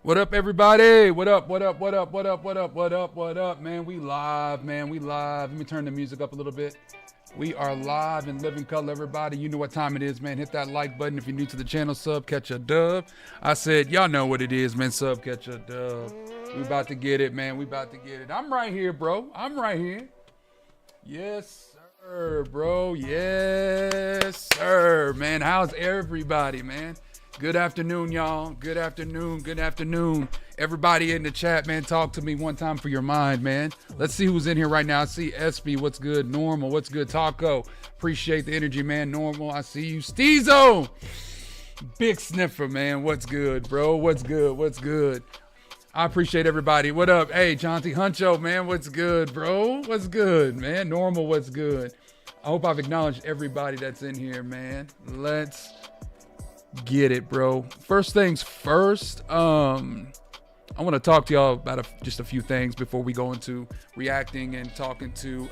What up, everybody? What up, what up, what up, what up, what up, what up, what up, man? We live, man. We live. Let me turn the music up a little bit. We are live in living color, everybody. You know what time it is, man. Hit that like button if you're new to the channel. Sub, catch a dub. I said, y'all know what it is, man. Sub, catch a dub. We about to get it, man. We about to get it. I'm right here, bro. I'm right here. Yes, sir, bro. Yes, sir, man. How's everybody, man? Good afternoon, y'all. Good afternoon. Good afternoon. Everybody in the chat, man, talk to me one time for your mind, man. Let's see who's in here right now. I see SB. What's good? Normal. What's good? Taco. Appreciate the energy, man. Normal. I see you. Steezo. Big sniffer, man. What's good, bro? What's good? What's good? I appreciate everybody. What up? Hey, Chauncey Huncho, man. What's good, bro? What's good, man? Normal. What's good? I hope I've acknowledged everybody that's in here, man. Let's get it, bro. First things first, I want to talk to y'all about just a few things before we go into reacting and talking to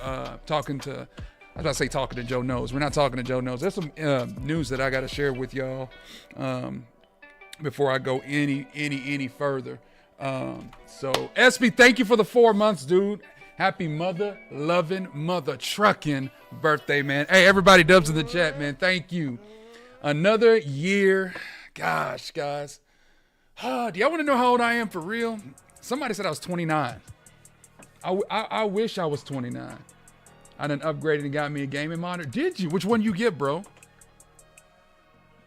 Joe Knows. We're not talking to Joe Knows. There's some news that I got to share with y'all before I go any further. So SB, thank you for the 4 months, dude. Happy mother loving, mother trucking birthday, man. Hey, everybody, dubs in the chat, man. Thank you. Another year. Gosh, guys. Do y'all want to know how old I am for real? Somebody said I was 29. I wish I was 29. I done upgraded and got me a gaming monitor. Did you? Which one you get, bro?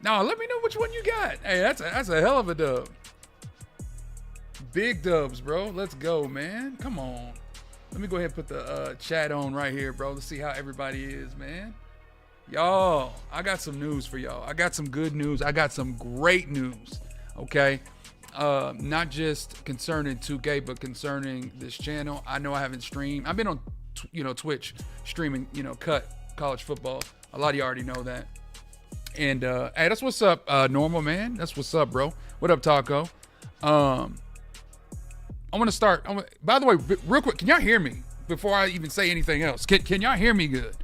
No, let me know which one you got. Hey, that's a hell of a dub. Big dubs, bro. Let's go, man. Come on. Let me go ahead and put the chat on right here, bro. Let's see how everybody is, man. Y'all, I got some news for y'all. I got some good news. I got some great news, okay? Not just concerning 2K, but concerning this channel. I know I haven't streamed. I've been on, Twitch streaming, cut college football. A lot of you already know that. And, hey, that's what's up, Normal, man. That's what's up, bro. What up, Taco? I want to start. By the way, real quick, can y'all hear me before I even say anything else? Can y'all hear me good?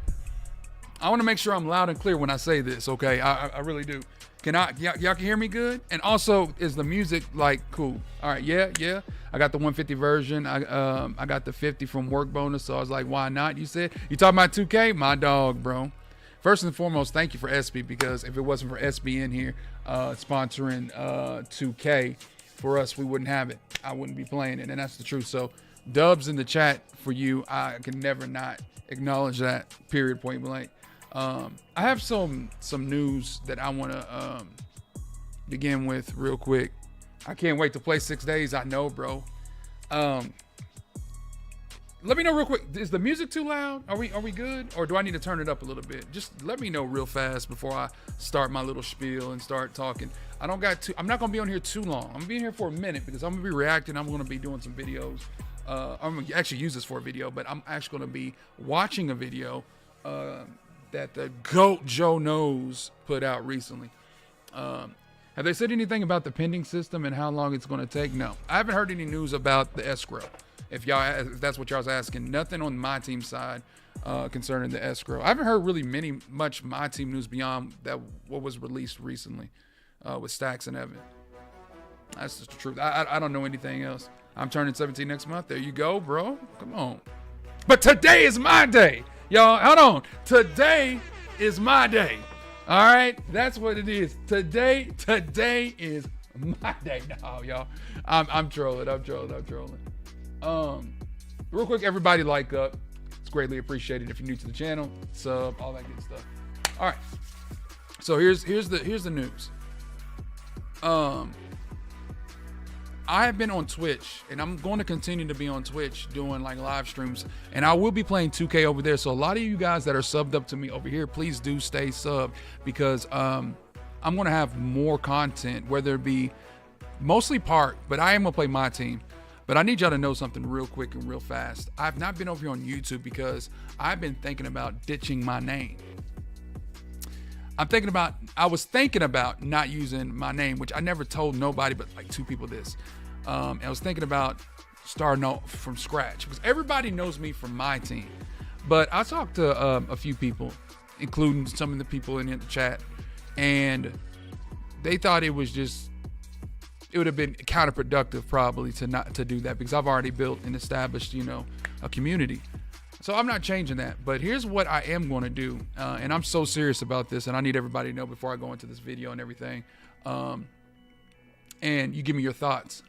I want to make sure I'm loud and clear when I say this, okay? I really do. Y'all can hear me good? And also, is the music like cool? All right, yeah. I got the 150 version. I got the 50 from work bonus, so I was like, why not? You talking about 2K? My dog, bro. First and foremost, thank you for SB, because if it wasn't for SB in here sponsoring 2K for us, we wouldn't have it. I wouldn't be playing it, and that's the truth. So dubs in the chat for you. I can never not acknowledge that, period, point blank. I have some news that I want to begin with real quick. I can't wait to play 6 days. I know, bro. Let me know real quick. Is the music too loud? Are we good? Or do I need to turn it up a little bit? Just let me know real fast before I start my little spiel and start talking. I'm not going to be on here too long. I'm going to be here for a minute because I'm going to be reacting. I'm going to be doing some videos. I'm going to actually use this for a video, but I'm actually going to be watching a video that the GOAT Joe Knows put out recently. Have they said anything about the pending system and how long it's going to take? No, I haven't heard any news about the escrow. If that's what y'all's asking, nothing on my team side concerning the escrow. I haven't heard really much my team news beyond that what was released recently with Stacks and Evan. That's just the truth. I don't know anything else. I'm turning 17 next month. There you go, bro. Come on. But today is my day. Y'all, hold on. Today is my day. All right? That's what it is. Today is my day. No, y'all. I'm trolling. Real quick, everybody like up. It's greatly appreciated if you're new to the channel. Sub, all that good stuff. All right. So here's the news. I have been on Twitch, and I'm going to continue to be on Twitch doing like live streams, and I will be playing 2K over there. So a lot of you guys that are subbed up to me over here, please do stay subbed, because I'm going to have more content, whether it be mostly Park, but I am going to play my team. But I need y'all to know something real quick and real fast. I've not been over here on YouTube because I've been thinking about ditching my name. I was thinking about not using my name, which I never told nobody but like 2 people this. I was thinking about starting off from scratch because everybody knows me from my team. But I talked to a few people, including some of the people in the chat, and they thought it was just it would have been counterproductive probably to not to do that, because I've already built and established, a community. So I'm not changing that. But here's what I am going to do, and I'm so serious about this, and I need everybody to know before I go into this video and everything. And you give me your thoughts.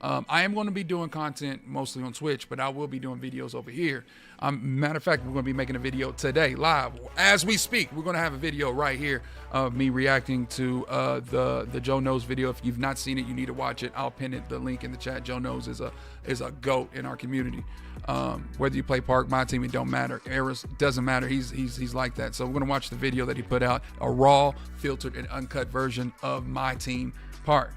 I am going to be doing content mostly on Twitch, but I will be doing videos over here. Matter of fact, we're going to be making a video today live as we speak. We're going to have a video right here of me reacting to the Joe Knows video. If you've not seen it, you need to watch it. I'll pin the link in the chat. Joe Knows is a GOAT in our community. Whether you play Park, my team, it don't matter. Errors doesn't matter. He's like that. So we're going to watch the video that he put out, a raw, filtered, and uncut version of my team, Park.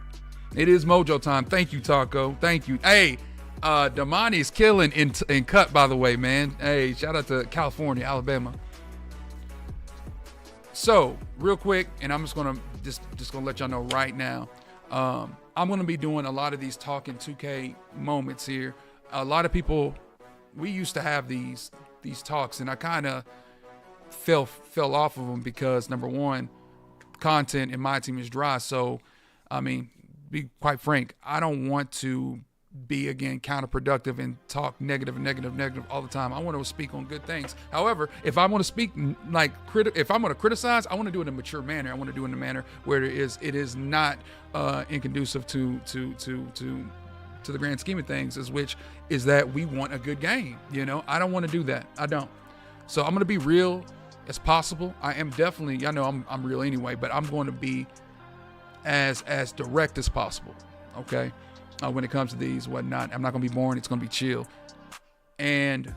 It is Mojo time. Thank you, Taco. Thank you. Hey, Damani's killing in cut, by the way, man. Hey, shout out to California, Alabama. So, real quick, and I'm just gonna let y'all know right now. I'm gonna be doing a lot of these talking 2K moments here. A lot of people, we used to have these talks, and I kind of fell off of them because, number one, content in my team is dry. So, I mean, be quite frank, I don't want to be, again, counterproductive and talk negative all the time. I want to speak on good things. However, if I want to speak if I'm going to criticize, I want to do it in a mature manner. I want to do it in a manner where it is not inconducive to the grand scheme of things, which is that we want a good game. I don't want to do that. I don't. So I'm going to be real as possible. I am definitely, I'm real anyway, but I'm going to be as direct as possible, okay? When it comes to these, whatnot. I'm not gonna be boring. It's gonna be chill, and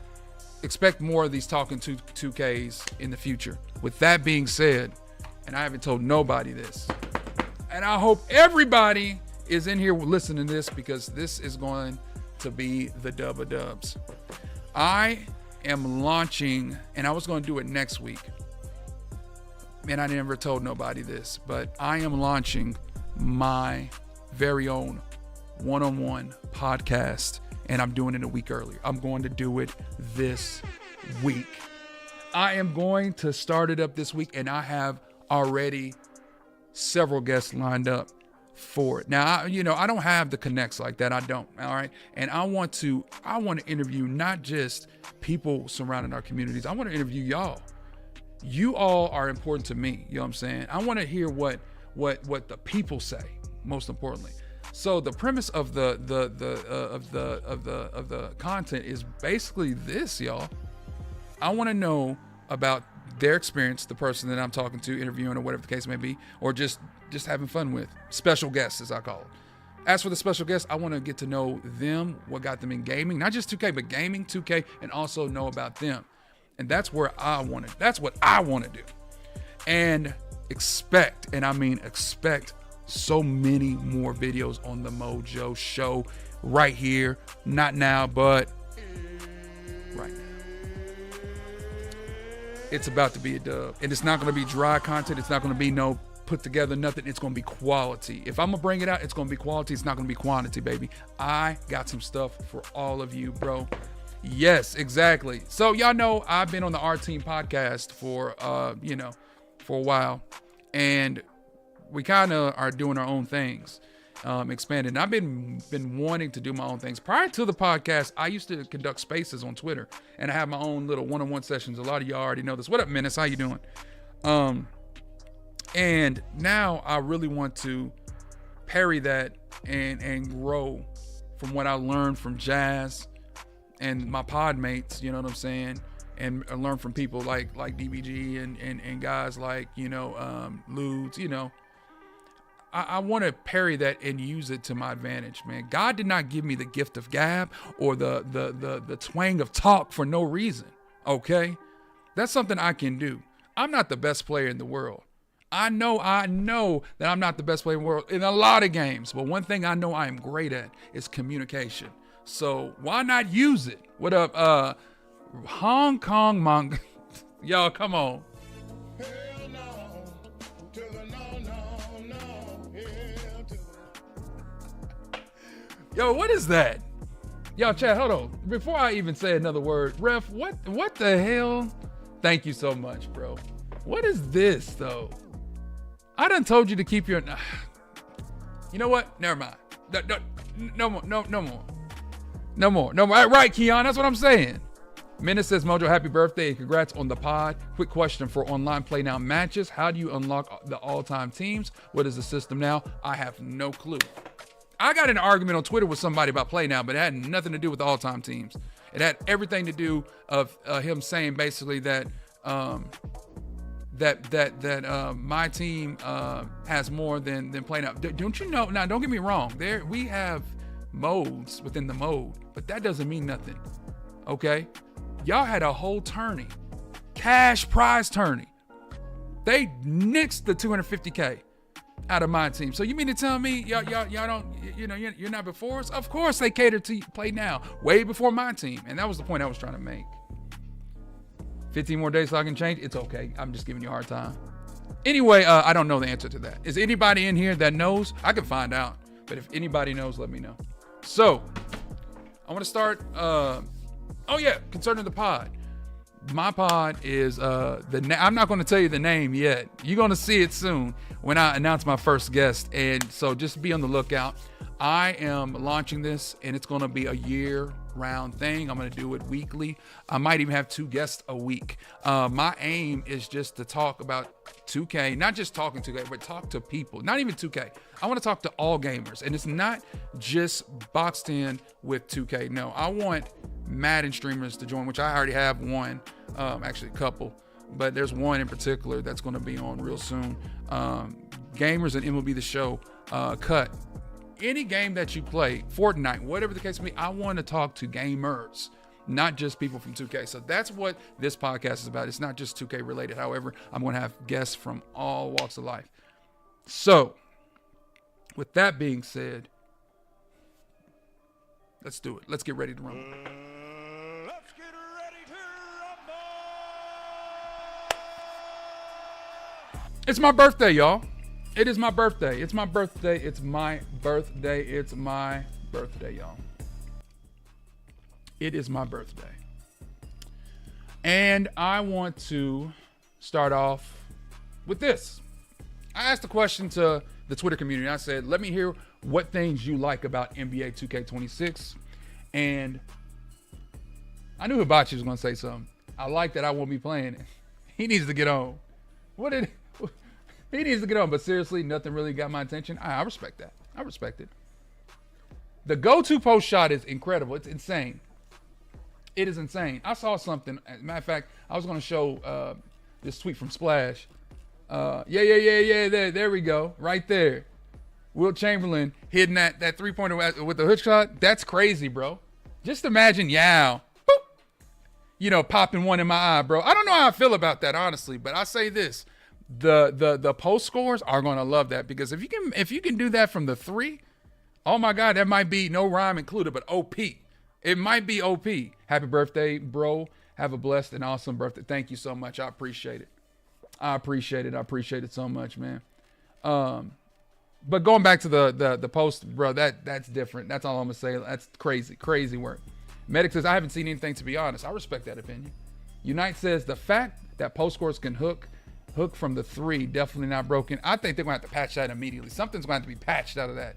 expect more of these talking 2Ks in the future. With that being said, and I haven't told nobody this, and I hope everybody is in here listening to this, because this is going to be the dub of dubs. I am launching, and I was gonna do it next week. And I never told nobody this, but I am launching my very own one-on-one podcast, and I'm doing it a week earlier. I'm going to do it this week. I am going to start it up this week, and I have already several guests lined up for it. Now, I don't have the connects like that. I don't. All right. And I want to interview not just people surrounding our communities. I want to interview y'all. You all are important to me. You know what I'm saying? I want to hear what the people say, most importantly. So the premise of the content is basically this, y'all. I want to know about their experience, the person that I'm talking to, interviewing, or whatever the case may be, or just having fun with. Special guests, as I call it. As for the special guests, I want to get to know them, what got them in gaming, not just 2K, but gaming, 2K, and also know about them. And that's what I want to do. And expect so many more videos on the Mojo Show right here. Not now, but right now. It's about to be a dub. And it's not going to be dry content. It's not going to be no put together nothing. It's going to be quality. If I'm going to bring it out, it's going to be quality. It's not going to be quantity, baby. I got some stuff for all of you, bro. Yes, exactly. So y'all know I've been on the Our Team podcast for a while, and we kind of are doing our own things, expanding. I've been wanting to do my own things. Prior to the podcast, I used to conduct spaces on Twitter, and I have my own little one-on-one sessions. A lot of y'all already know this. What up, Menace? How you doing? And now I really want to parry that and grow from what I learned from Jazz and my pod mates, you know what I'm saying? And learn from people like DBG and guys like, Ludes, I want to parry that and use it to my advantage, man. God did not give me the gift of gab or the twang of talk for no reason, okay? That's something I can do. I'm not the best player in the world. I know that I'm not the best player in the world in a lot of games, but one thing I know I am great at is communication. So why not use it? What up, Hong Kong monk? Y'all, come on. Hell no, to the no, hell to the... Yo, what is that? Y'all, chat, hold on. Before I even say another word, Ref, what the hell? Thank you so much, bro. What is this, though? I done told you to keep your... You know what? Never mind. No more. Right, Keon, that's what I'm saying. Menace says, Mojo, happy birthday and congrats on the pod. Quick question for online play now matches. How do you unlock the all-time teams? What is the system now? I have no clue. I got in an argument on Twitter with somebody about play now, but it had nothing to do with the all-time teams. It had everything to do of him saying basically that my team has more than play now. Don't you know? Now, don't get me wrong. We have modes within the mode, but that doesn't mean nothing. Okay? Y'all had a whole tourney, cash prize tourney. They nixed the 250K out of my team. So you mean to tell me y'all don't, you're not before us? Of course they cater to play now, way before my team. And that was the point I was trying to make. 15 more days so I can change. It's okay. I'm just giving you a hard time. Anyway, I don't know the answer to that. Is anybody in here that knows? I can find out. But if anybody knows, let me know. So I want to start. Concerning the pod. My pod is I'm not going to tell you the name yet. You're going to see it soon when I announce my first guest. And so just be on the lookout. I am launching this and it's going to be a year-round thing. I'm going to do it weekly. I might even have 2 guests a week. My aim is just to talk about 2K, not just talking 2K, but talk to people. Not even 2K. I want to talk to all gamers. And it's not just boxed in with 2K. No, I want Madden streamers to join, which I already have one, actually a couple, but there's one in particular that's going to be on real soon. Gamers and MLB The Show, cut. Any game that you play, Fortnite, whatever the case may be, I want to talk to gamers, not just people from 2K. So that's what this podcast is about. It's not just 2K related. However, I'm going to have guests from all walks of life. So with that being said, let's do it. Let's get ready to rumble. Let's get ready to rumble. It's my birthday, y'all. It is my birthday. It's my birthday. It's my birthday. It's my birthday, y'all. It is my birthday. And I want to start off with this. I asked a question to the Twitter community. I said, let me hear what things you like about NBA 2K26. And I knew Hibachi was going to say something. I like that I won't be playing it. He needs to get on. He needs to get on. But seriously, nothing really got my attention. I respect that. I respect it. The go-to post shot is incredible. It's insane. It is insane. I saw something. As a matter of fact, I was going to show this tweet from Splash. There we go. Right there. Wilt Chamberlain hitting that three-pointer with the hook shot. That's crazy, bro. Just imagine Yao, boop, popping one in my eye, bro. I don't know how I feel about that, honestly, but I say this. The post scores are going to love that, because if you can do that from the 3, oh my God, that might be no rhyme included, but OP. It might be OP. Happy birthday, bro. Have a blessed and awesome birthday. Thank you so much. I appreciate it. I appreciate it so much, man. But going back to the post, bro, that's different. That's all I'm gonna say. That's crazy work. Medic says, I haven't seen anything, to be honest. I respect that opinion. Unite says, the fact that post scores can hook from the 3, definitely not broken. I think they're gonna have to patch that immediately. Something's gonna have to be patched out of that.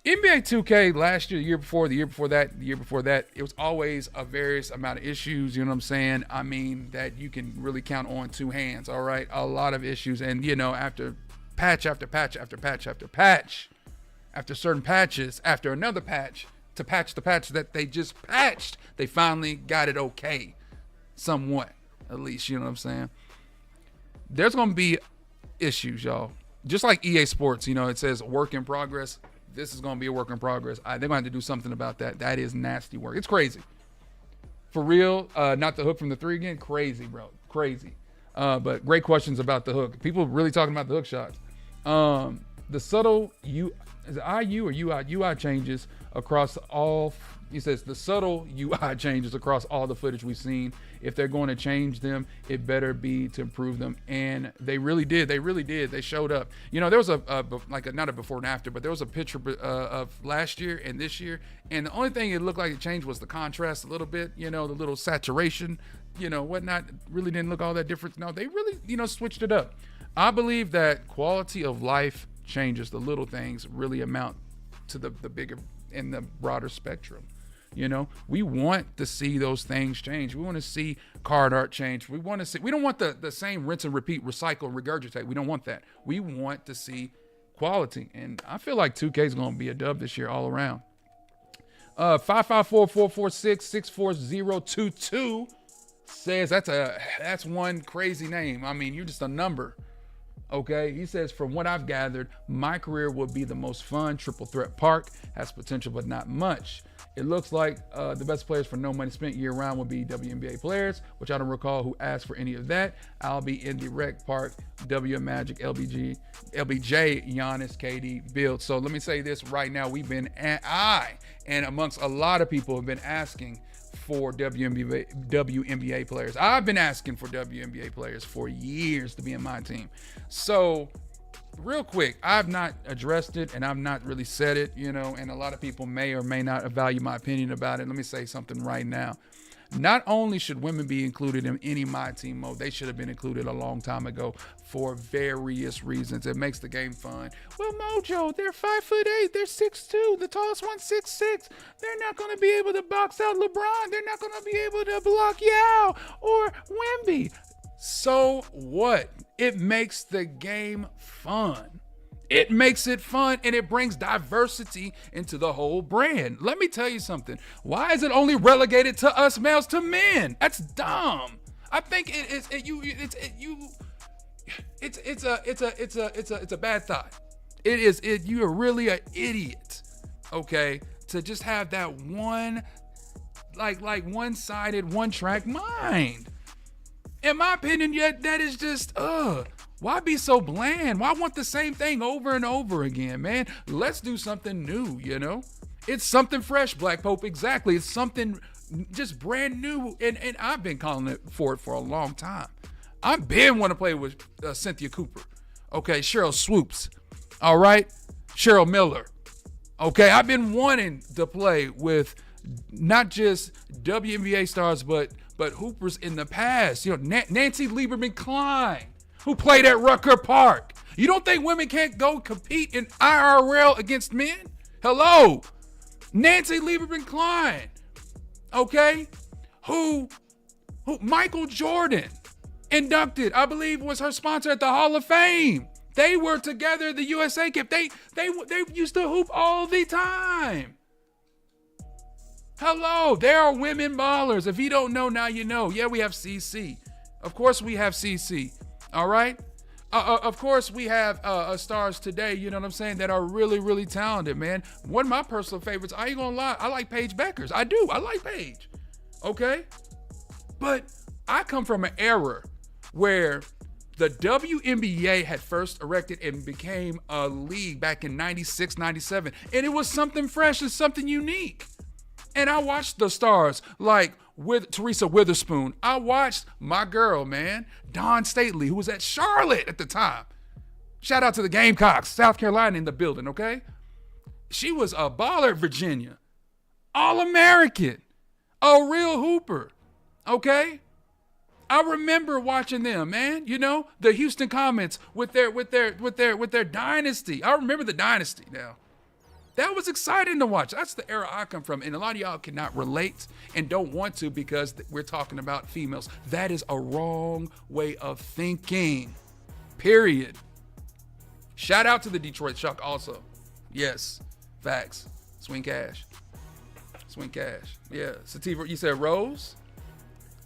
NBA 2K last year, the year before that, it was always a various amount of issues, you know what I'm saying? I mean, that you can really count on 2 hands, all right? A lot of issues. And, after patch after patch after patch after patch, after certain patches, after another patch, to patch the patch that they just patched, they finally got it okay. Somewhat, at least, you know what I'm saying? There's going to be issues, y'all. Just like EA Sports, it says work in progress. This is going to be a work in progress. They're going to have to do something about that. That is nasty work. It's crazy. For real, not the hook from the 3 again. Crazy, bro. Crazy. But great questions about the hook. People really talking about the hook shots. The subtle is it IU or UI changes across all. He says the subtle UI changes across all the footage we've seen. If they're going to change them, it better be to improve them. And they really did. They showed up. There was not a before and after, but there was a picture of last year and this year. And the only thing it looked like it changed was the contrast a little bit, the little saturation, whatnot. Really didn't look all that different. No, they really, switched it up. I believe that quality of life changes, the little things really amount to the bigger and the broader spectrum. You know, we want to see those things change. We want to see card art change. We don't want the same rinse and repeat, recycle, regurgitate. We don't want that. We want to see quality. And I feel like 2K is going to be a dub this year all around. 554-446-64022 says that's one crazy name. I mean, you're just a number. Okay, he says, from what I've gathered, my career will be the most fun. Triple Threat Park has potential, but not much. It looks like the best players for no money spent year round would be WNBA players, which I don't recall who asked for any of that. I'll be in the Rec Park, WM Magic, LBJ, Giannis, KD, build. So let me say this right now. And amongst a lot of people have been asking for WNBA players. I've been asking for WNBA players for years to be in my team. So real quick, I've not addressed it and I've not really said it, you know, and a lot of people may or may not value my opinion about it. Let me say something right now. Not only should women be included in any My Team mode, they should have been included a long time ago for various reasons. It makes the game fun. Well, Mojo, they're 5'8", they're 6'2", the tallest one's 6'6". They're not going to be able to box out LeBron. They're not going to be able to block Yao or Wemby. So what? It makes the game fun. It makes it fun, and it brings diversity into the whole brand. Let me tell you something. Why is it only relegated to us males to men? That's dumb. I think it's a bad thought. You are really an idiot. Okay, to just have that one, like one-sided, one-track mind. In my opinion, that is just why be so bland? Why want the same thing over and over again, man? Let's do something new, you know? It's something fresh, Black Pope, exactly. It's something just brand new, and I've been calling it for a long time. I've been wanting to play with Cynthia Cooper. Okay, Cheryl Swoops. All right? Cheryl Miller. Okay, I've been wanting to play with not just WNBA stars, but hoopers in the past. You know, Nancy Lieberman-Klein, who played at Rucker Park. You don't think women can't go compete in IRL against men? Hello. Nancy Lieberman-Klein. Okay? Who Michael Jordan inducted, I believe, was her sponsor at the Hall of Fame. They were together at the USA camp. They used to hoop all the time. Hello, there are women ballers. If you don't know, now you know. Yeah, we have CC. Of course we have CC. All right? Of course we have stars today, you know what I'm saying, that are really, really talented, man. One of my personal favorites, I ain't gonna lie, I like Paige Beckers. I do. I like Paige. Okay? But I come from an era where the WNBA had first erected and became a league back in 96, 97. And it was something fresh and something unique. And I watched the stars like with Teresa Witherspoon. I watched my girl, man, Dawn Stately, who was at Charlotte at the time. Shout out to the Gamecocks, South Carolina in the building, okay? She was a baller at Virginia. All-American. A real hooper, okay? I remember watching them, man. You know, the Houston Comets with their dynasty. I remember the dynasty now. That was exciting to watch. That's the era I come from. And a lot of y'all cannot relate and don't want to because we're talking about females. That is a wrong way of thinking. Period. Shout out to the Detroit Shock also. Yes. Facts. Swing cash. Swing cash. Yeah. Sativa, you said Rose?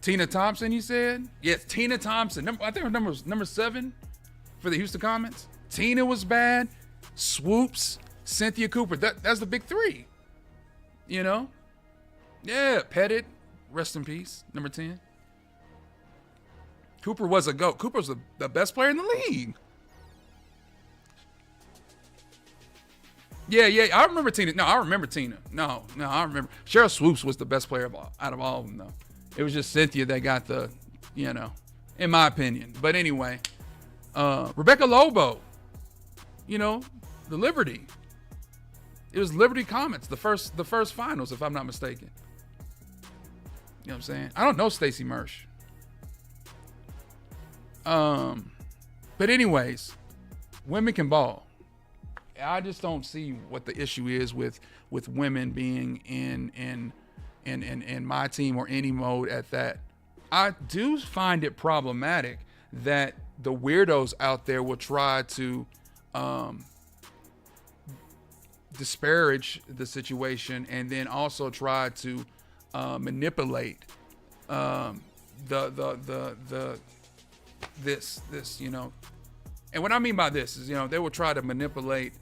Tina Thompson, you said? Yes, Tina Thompson. I think her number 7 for the Houston Comets. Tina was bad. Swoops. Cynthia Cooper, that's the big 3, you know? Yeah, Pettit, rest in peace, number 10. Cooper was a GOAT. Cooper's the best player in the league. Yeah, I remember Tina. No, I remember Tina. No, I remember. Cheryl Swoops was the best player out of all of them, though. It was just Cynthia that got the, you know, in my opinion. But anyway, Rebecca Lobo, you know, the Liberty. It was Liberty Comets, the first finals, if I'm not mistaken. You know what I'm saying? I don't know Stacey Marsh. But anyways, women can ball. I just don't see what the issue is with women being in my team or any mode at that. I do find it problematic that the weirdos out there will try to disparage the situation and then also try to manipulate this, you know. And what I mean by this is, you know, they will try to manipulate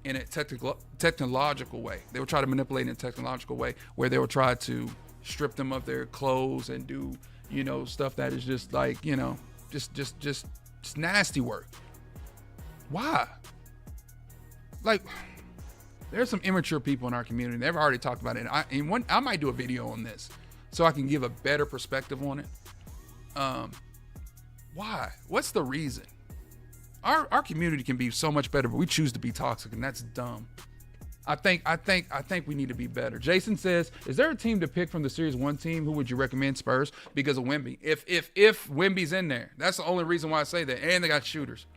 in a technological way. They will try to manipulate in a technological way where they will try to strip them of their clothes and do, you know, stuff that is just like, you know, just nasty work. Why? Like, there's some immature people in our community. They've already talked about it. I might do a video on this so I can give a better perspective on it. Why? What's the reason? Our community can be so much better, but we choose to be toxic, and that's dumb. I think we need to be better. Jason says, is there a team to pick from the Series 1 team? Who would you recommend? Spurs? Because of Wemby. If Wemby's in there, that's the only reason why I say that. And they got shooters.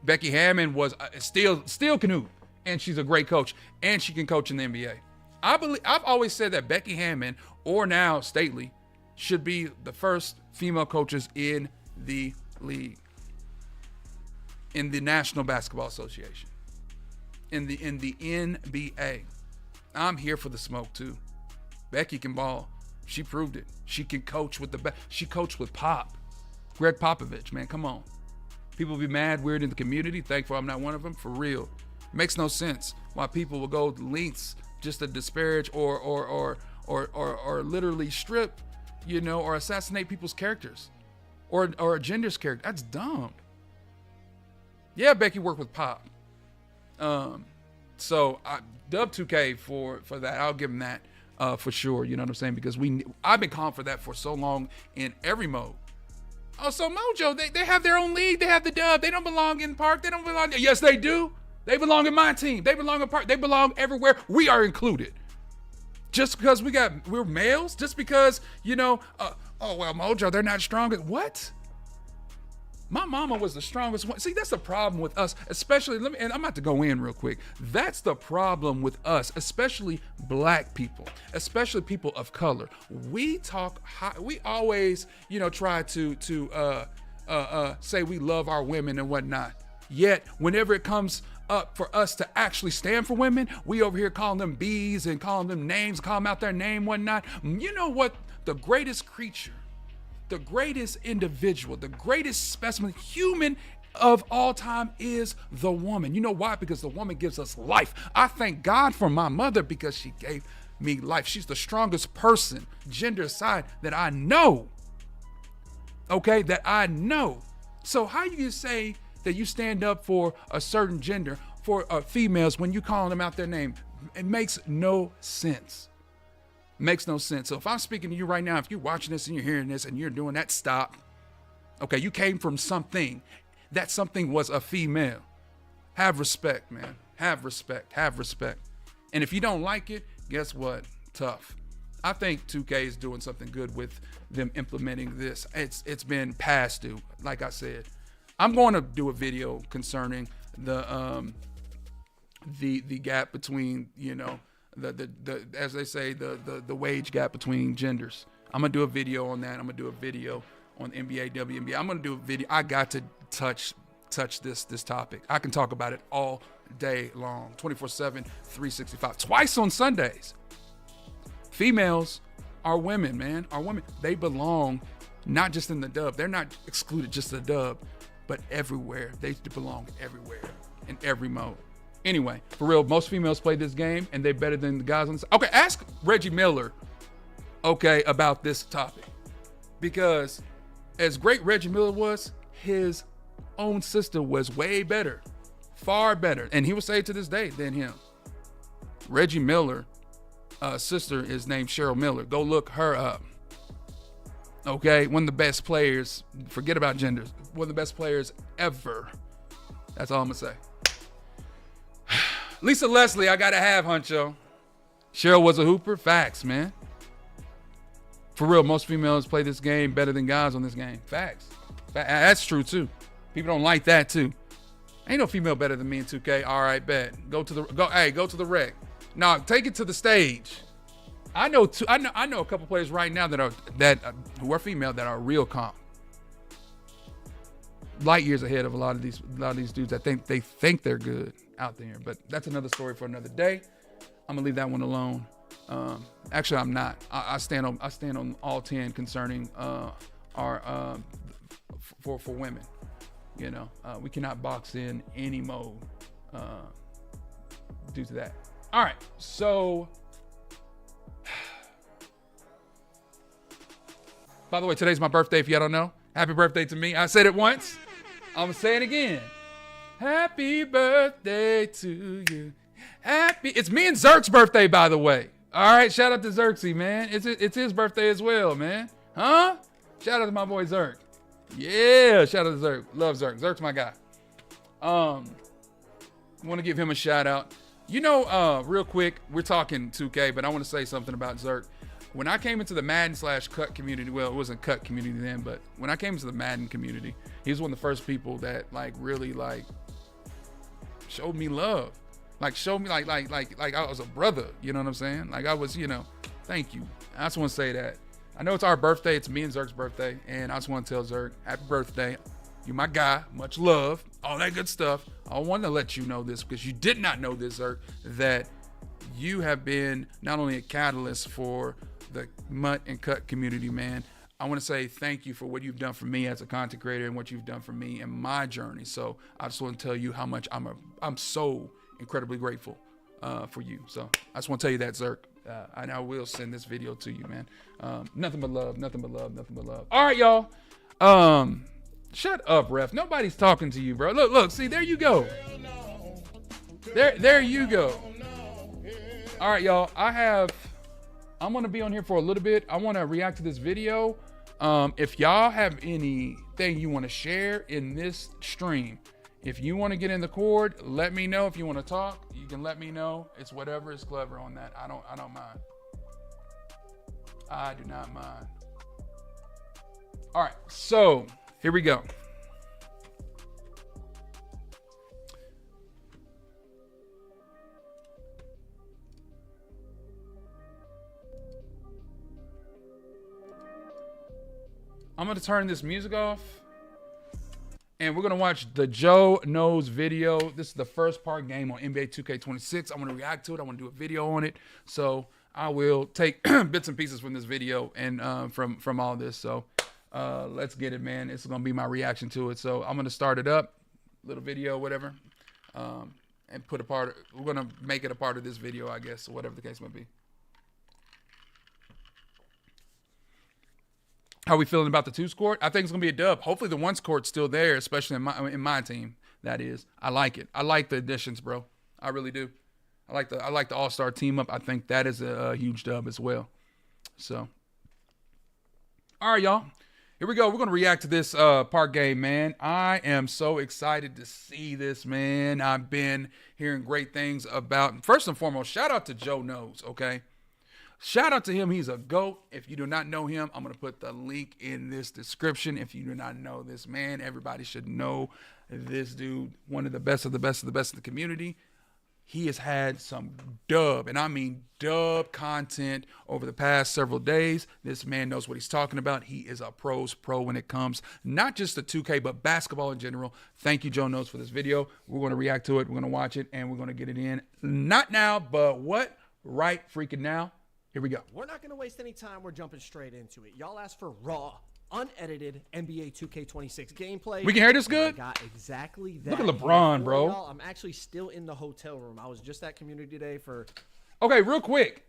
Becky Hammond was still canoe, and she's a great coach, and she can coach in the NBA. I've always said that Becky Hammond, or now Stately, should be the first female coaches in the league, in the National Basketball Association, in the NBA. I'm here for the smoke too. Becky can ball. She proved it. She can coach with the best. She coached with Pop, Greg Popovich. Man, come on. People be mad, weird in the community. Thankful I'm not one of them. For real, makes no sense why people will go lengths just to disparage or literally strip, you know, or assassinate people's characters, or a gender's character. That's dumb. Yeah, Becky worked with Pop. So I dub 2K for that. I'll give him that for sure. You know what I'm saying? Because I've been calling for that for so long in every mode. Oh, so Mojo, they have their own league. They have the dub. They don't belong in Park. They don't belong. Yes, they do. They belong in my team. They belong in Park. They belong everywhere. We are included. Just because we're males, just because, you know, oh, well, Mojo, they're not strong. What? My mama was the strongest one. See, that's the problem with us, especially, and I'm about to go in real quick. That's the problem with us, especially black people, especially people of color. We talk high, we always, you know, try to say we love our women and whatnot. Yet, whenever it comes up for us to actually stand for women, we over here calling them bees and calling them names, calling them out their name, whatnot. You know what? The greatest creature, the greatest individual, the greatest specimen, human of all time is the woman. You know why? Because the woman gives us life. I thank God for my mother because she gave me life. She's the strongest person, gender aside, that I know. Okay, that I know. So how you say that you stand up for a certain gender, for females, when you calling them out their name? It makes no sense. Makes no sense. So if I'm speaking to you right now, if you're watching this and you're hearing this and you're doing that, stop. Okay, you came from something. That something was a female. Have respect, man. Have respect. Have respect. And if you don't like it, guess what? Tough. I think 2K is doing something good with them implementing this. It's been past due, like I said. I'm going to do a video concerning the gap between, you know, the as they say, the wage gap between genders. I'm gonna do a video on that. I'm gonna do a video on NBA, WNBA. I'm gonna do a video. I got to touch this topic. I can talk about it all day long, 24/7, 365, twice on Sundays. Females are women, man. Are women. They belong not just in the dub. They're not excluded just the dub, but everywhere. They belong everywhere in every mode. Anyway, for real, most females play this game and they're better than the guys on the side. Okay, ask Reggie Miller, okay, about this topic. Because as great Reggie Miller was, his own sister was way better, far better. And he will say to this day than him. Reggie Miller, sister is named Cheryl Miller. Go look her up. Okay, one of the best players, forget about genders, one of the best players ever. That's all I'm gonna say. Lisa Leslie, I gotta have, Huncho. Cheryl was a hooper. Facts, man. For real, most females play this game better than guys on this game. Facts. That's true, too. People don't like that, too. Ain't no female better than me in 2K. All right, bet. Go to the rec. Nah, take it to the stage. I know a couple players right now who are female that are real comp. Light years ahead of a lot of these dudes that think they're good out there. But that's another story for another day. I'm gonna leave that one alone. Actually, I'm not. I stand on all 10 concerning our for women. You know, we cannot box in any mode due to that. All right, so by the way, today's my birthday. If y'all don't know, happy birthday to me. I said it once. I'm gonna say it again. Happy birthday to you. It's me and Zerk's birthday, by the way. All right, shout out to Zerksy, man. It's his birthday as well, man. Huh? Shout out to my boy Zerk. Yeah, shout out to Zerk. Love Zerk. Zerk's my guy. Want to give him a shout out. You know, real quick, we're talking 2K, but I want to say something about Zerk. When I came into the Madden/cut community, well, it wasn't cut community then, but when I came into the Madden community, he was one of the first people that really showed me love. Showed me like I was a brother, you know what I'm saying? Like I was, thank you. I just want to say that. I know it's our birthday. It's me and Zerk's birthday. And I just want to tell Zerk, happy birthday. You my guy. Much love. All that good stuff. I want to let you know this because you did not know this, Zerk, that you have been not only a catalyst for the Mutt and Cut community, man. I want to say thank you for what you've done for me as a content creator and what you've done for me in my journey. So I just want to tell you how much I'm so incredibly grateful for you. So I just want to tell you that, Zerk. And I will send this video to you, man. Nothing but love, nothing but love, nothing but love. All right, y'all. Shut up, ref. Nobody's talking to you, bro. Look. See, there you go. There you go. All right, y'all. I'm going to be on here for a little bit. I want to react to this video. If y'all have anything you want to share in this stream, if you want to get in the cord, let me know. If you want to talk, you can let me know. It's whatever is clever on that. I don't mind. I do not mind. All right, so here we go. I'm going to turn this music off. And we're going to watch the Joe Knows video. This is the first part game on NBA 2K26. I want to react to it. I want to do a video on it. So I will take bits and pieces from this video and from all this. So let's get it, man. It's going to be my reaction to it. So I'm going to start it up, little video, whatever, and we're going to make it a part of this video, I guess, or whatever the case might be. How we feeling about the 2's court? I think it's gonna be a dub. Hopefully the 1's court's still there, especially in my team. That is, I like it. I like the additions, bro. I really do. I like the all-star team up. I think that is a huge dub as well. So, all right, y'all. Here we go. We're gonna react to this park game, man. I am so excited to see this, man. I've been hearing great things about. First and foremost, shout out to Joe Knows. Okay. Shout out to him. He's a GOAT. If you do not know him, I'm going to put the link in this description. If you do not know this man, everybody should know this dude. One of the best of the best of the best of the community. He has had some dub, and I mean dub content over the past several days. This man knows what he's talking about. He is a pro's pro when it comes not just to 2K, but basketball in general. Thank you, Joe Knows, for this video. We're going to react to it. We're going to watch it, and we're going to get it in. Not now, but what? Right freaking now. Here we go. We're not going to waste any time. We're jumping straight into it. Y'all asked for raw, unedited NBA 2K26 gameplay. We can hear this good? I got exactly that. Look at LeBron, bro. I'm actually still in the hotel room. I was just at community today for... Okay, real quick.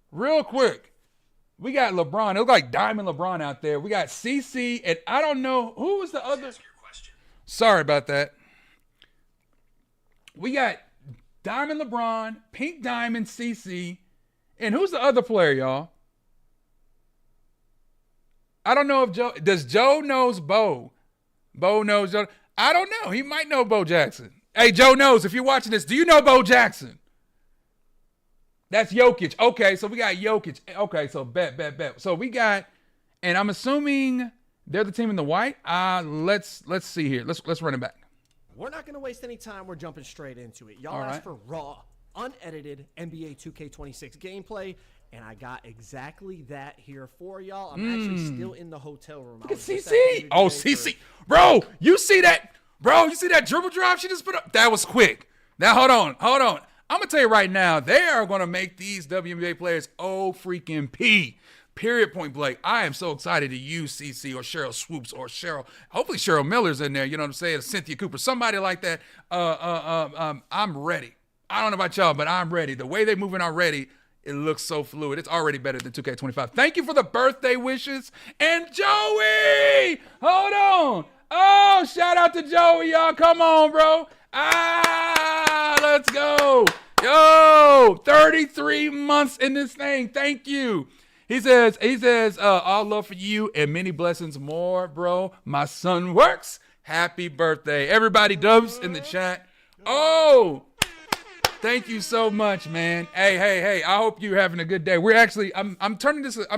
We got LeBron. It looked like Diamond LeBron out there. We got CC, and I don't know who was the other. Sorry about that. We got Diamond LeBron, Pink Diamond CC, and who's the other player, y'all? I don't know if Joe knows Bo. Bo knows Joe. I don't know. He might know Bo Jackson. Hey, Joe Knows, if you're watching this, do you know Bo Jackson? That's Jokic. Okay, so we got Jokic. Okay, so bet. So we got, and I'm assuming they're the team in the white. Let's see here. Let's run it back. we're not going to waste any time. We're jumping straight into it. Y'all All asked right. for raw, unedited NBA 2K26 gameplay, and I got exactly that here for y'all. I'm actually still in the hotel room. Look at CC. Oh, CC. Bro, you see that? Bro, you see that dribble drive she just put up? That was quick. Now, hold on. I'm going to tell you right now, they are going to make these WNBA players freaking P. Period, point blank. I am so excited to use CC or Cheryl Swoops or Cheryl. Hopefully Cheryl Miller's in there. You know what I'm saying? Cynthia Cooper, somebody like that. I'm ready. I don't know about y'all, but I'm ready. The way they moving already, it looks so fluid. It's already better than 2K25. Thank you for the birthday wishes. And Joey, hold on. Oh, shout out to Joey, y'all. Come on, bro. Let's go. Yo, 33 months in this thing. Thank you. He says, all love for you and many blessings more, bro. My son works. Happy birthday. Everybody dubs in the chat. Oh, thank you so much, man. Hey. I hope you're having a good day. I'm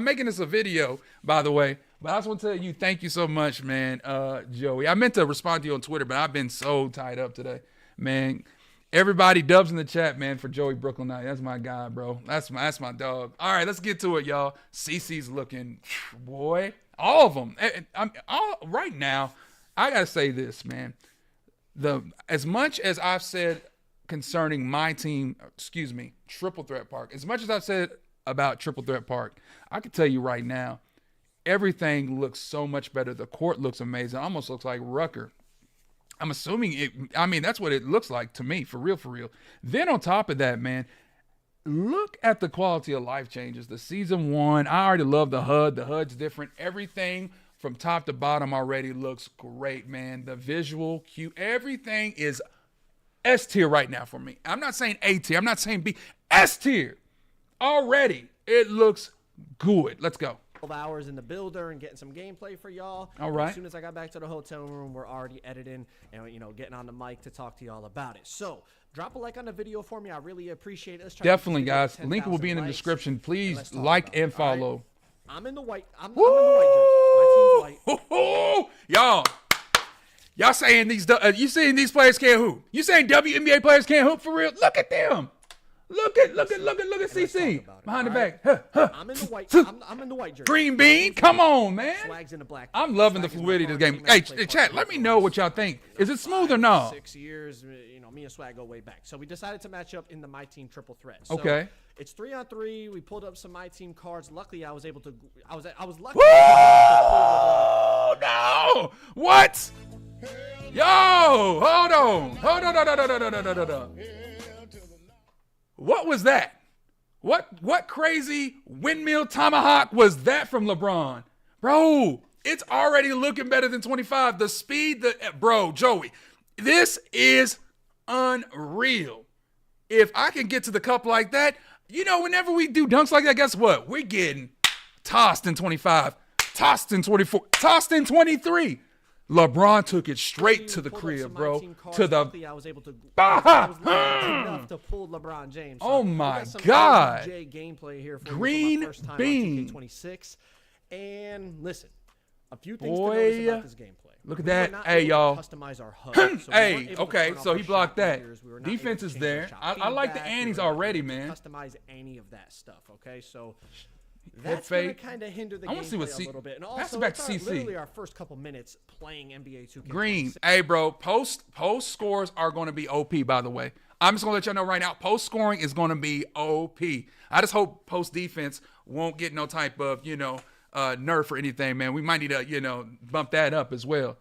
making this a video, by the way. But I just want to tell you, thank you so much, man, Joey. I meant to respond to you on Twitter, but I've been so tied up today, man. Everybody dubs in the chat, man, for Joey Brooklyn Knight. That's my guy, bro. That's my dog. All right, let's get to it, y'all. CeCe's looking, boy, all of them. Right now, I got to say this, man. As much as I've said concerning my team, Triple Threat Park, as much as I've said about Triple Threat Park, I can tell you right now, everything looks so much better. The court looks amazing. Almost looks like Rucker. I'm assuming that's what it looks like to me, for real. Then on top of that, man, look at the quality of life changes. The season 1, I already love the HUD. The HUD's different. Everything from top to bottom already looks great, man. The visual cue, everything is S tier right now for me. I'm not saying A tier. I'm not saying B. S tier. Already, it looks good. Let's go. 12 hours in the builder and getting some gameplay for y'all. All right. As soon as I got back to the hotel room, we're already editing and getting on the mic to talk to y'all about it. So drop a like on the video for me. I really appreciate it. Let's try Definitely, guys. Link will be in the description. Please like and follow. Right. I'm in the white. I'm in the white jersey. My team's white. Y'all saying you saying these players can't hoop? You saying WNBA players can't hoop for real? Look at them. Look at CC behind the back. I'm in the white. I'm in the white jersey. Green bean, come on, man. Swag's in the black. I'm loving the fluidity of this game. Hey, chat, let me know what y'all think. Is it smooth or no? 6 years, me and Swag go way back. So we decided to match up in the My Team triple threat. So okay. It's 3-on-3. We pulled up some My Team cards. Luckily, I was able to. I was lucky. Whoa! No! What? Yo! Hold on! No. What was that? What crazy windmill tomahawk was that from LeBron? Bro, it's already looking better than 25. The speed, Joey, this is unreal. If I can get to the cup like that, whenever we do dunks like that, guess what? We're getting tossed in 25, tossed in 24, tossed in 23. LeBron took it straight to the crib, bro. To the. I was able to. I was enough to pull LeBron James. So oh my God! Gameplay here for Green my first time bean. On 2K26. And listen, a few things to notice about this gameplay. Look at that. Hey, y'all. Customize our HUD. So hey, okay. So he blocked that. Defense is there. I like the Annies already, man. Customize any of that stuff. Okay, so. That's going to kind of hinder the gameplay a little bit. And also, back to CC. Literally our first couple minutes playing NBA 2K. Green. Hey, bro, post scores are going to be OP, by the way. I'm just going to let y'all know right now, post scoring is going to be OP. I just hope post defense won't get no type of, nerf or anything, man. We might need to, bump that up as well.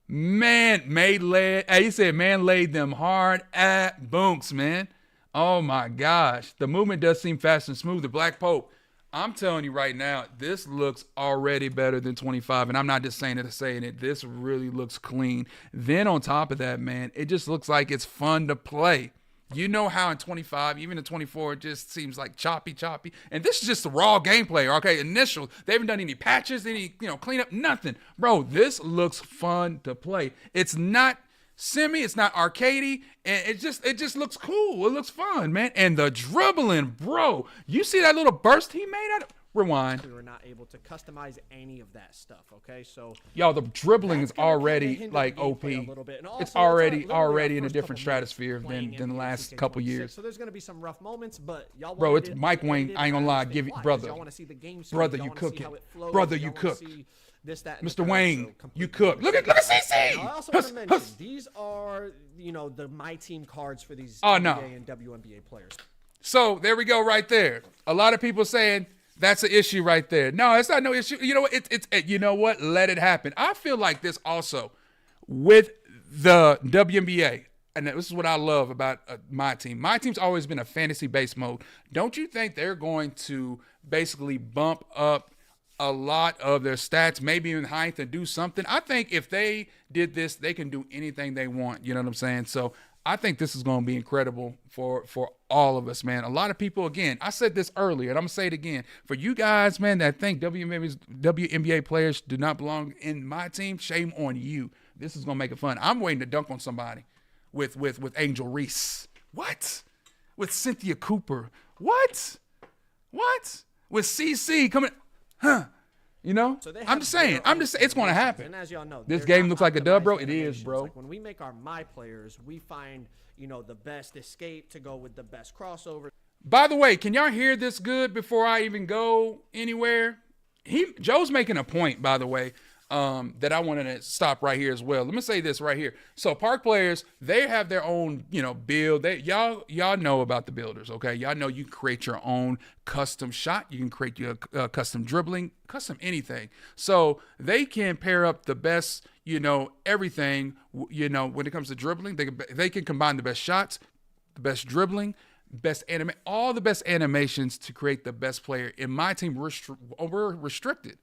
Man, he said, man laid them hard at Boonks, man. Oh, my gosh. The movement does seem fast and smooth. The Black Pope. I'm telling you right now, this looks already better than 25, and I'm not just saying it to say it. This really looks clean. Then on top of that, man, it just looks like it's fun to play. You know how in 25, even in 24, it just seems like choppy. And this is just the raw gameplay, okay? Initial. They haven't done any patches, any, cleanup, nothing. Bro, this looks fun to play. It's not it's not arcadey, and it just looks cool. It looks fun, man. And the dribbling, bro. You see that little burst he made out of? Rewind. We were not able to customize any of that stuff. Okay, so Y'all, the dribbling is that's gonna kinda already hinder like the OP. gameplay a little bit. And also, It's our- already literally our in a first different couple minutes stratosphere playing than the NBA last 2K26. couple years. So there's gonna be some rough moments, but y'all Bro, wanted it's it, Mike you Wayne. wanted it, I ain't gonna lie. understand Give you, why, 'cause brother. Y'all want to see the game speed, Brother, y'all you wanna see cooking. how it flows, Brother, y'all you wanna cook. see This, that, and the Mr. third, Wayne, so you completely cook. Look at CC. I also want to mention these are the my team cards for these Oh, NBA no. and WNBA players. So there we go, right there. A lot of people saying that's an issue right there. No, it's not no issue. You know what? You know what? Let it happen. I feel like this also with the WNBA, and this is what I love about my team. My team's always been a fantasy-based mode. Don't you think they're going to basically bump up a lot of their stats, maybe in height, and do something? I think if they did this, they can do anything they want. You know what I'm saying? So I think this is going to be incredible for all of us, man. A lot of people, again, I said this earlier, and I'm going to say it again. For you guys, man, that think WNBA players do not belong in my team, shame on you. This is going to make it fun. I'm waiting to dunk on somebody with Angel Reese. What? With Cynthia Cooper. What? With CC coming. Huh? You know? So they I'm have just saying. their own It's going to happen. And as y'all know, This they're game not looks like a dub, bro. optimized It is, animations. bro. Like when we make our my players, we find the best escape to go with the best crossover. By the way, can y'all hear this good before I even go anywhere? Joe's making a point, by the way, that I wanted to stop right here as well. Let me say this right here. So Park players, they have their own, build. Y'all know about the builders, okay? Y'all know you can create your own custom shot. You can create your custom dribbling, custom anything. So they can pair up the best, everything, when it comes to dribbling. They can combine the best shots, the best dribbling, all the best animations to create the best player. In my team, we're restricted.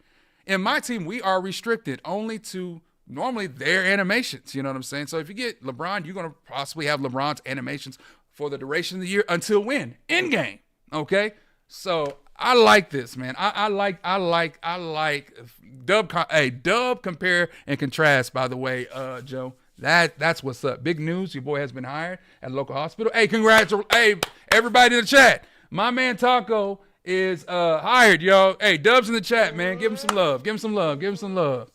In my team, we are restricted only to normally their animations. You know what I'm saying? So if you get LeBron, you're going to possibly have LeBron's animations for the duration of the year until when? End game. Okay? So I like this, man. I like dub compare and contrast, by the way, Joe. That's what's up. Big news. Your boy has been hired at a local hospital. Hey, congratulations. Hey, everybody in the chat. My man Taco is hired, yo. Hey, Dubs in the chat, man. Give him some love.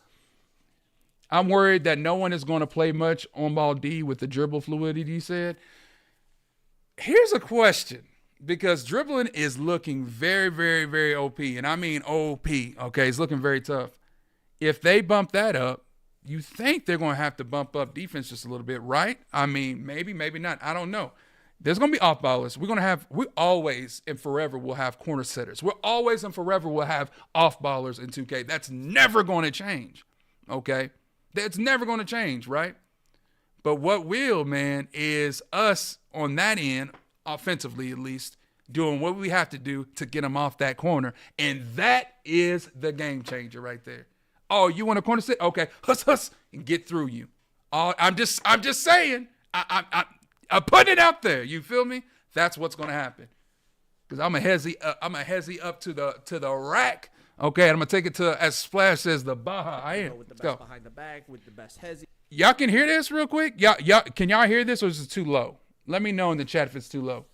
I'm worried that no one is going to play much on ball D with the dribble fluidity, he said. Here's a question, because dribbling is looking very, very, very OP, and I mean OP, okay? It's looking very tough. If they bump that up, you think they're going to have to bump up defense just a little bit, right? I mean, maybe not. I don't know. There's going to be off-ballers. We always and forever will have corner setters. We're always and forever will have off-ballers in 2K. That's never going to change, okay? That's never going to change, right? But what will, man, is us on that end, offensively at least, doing what we have to do to get them off that corner. And that is the game changer right there. Oh, you want a corner set? Okay, huss, and get through you. I'm just saying. I'm putting it out there. You feel me? That's what's gonna happen. Because I'm a hezzy up to the rack. Okay, and I'm gonna take it to, as Splash says, the Baja. I am. With the best behind the back, with the best hezzy. Y'all can hear this real quick? Y'all can y'all hear this, or is it too low? Let me know in the chat if it's too low.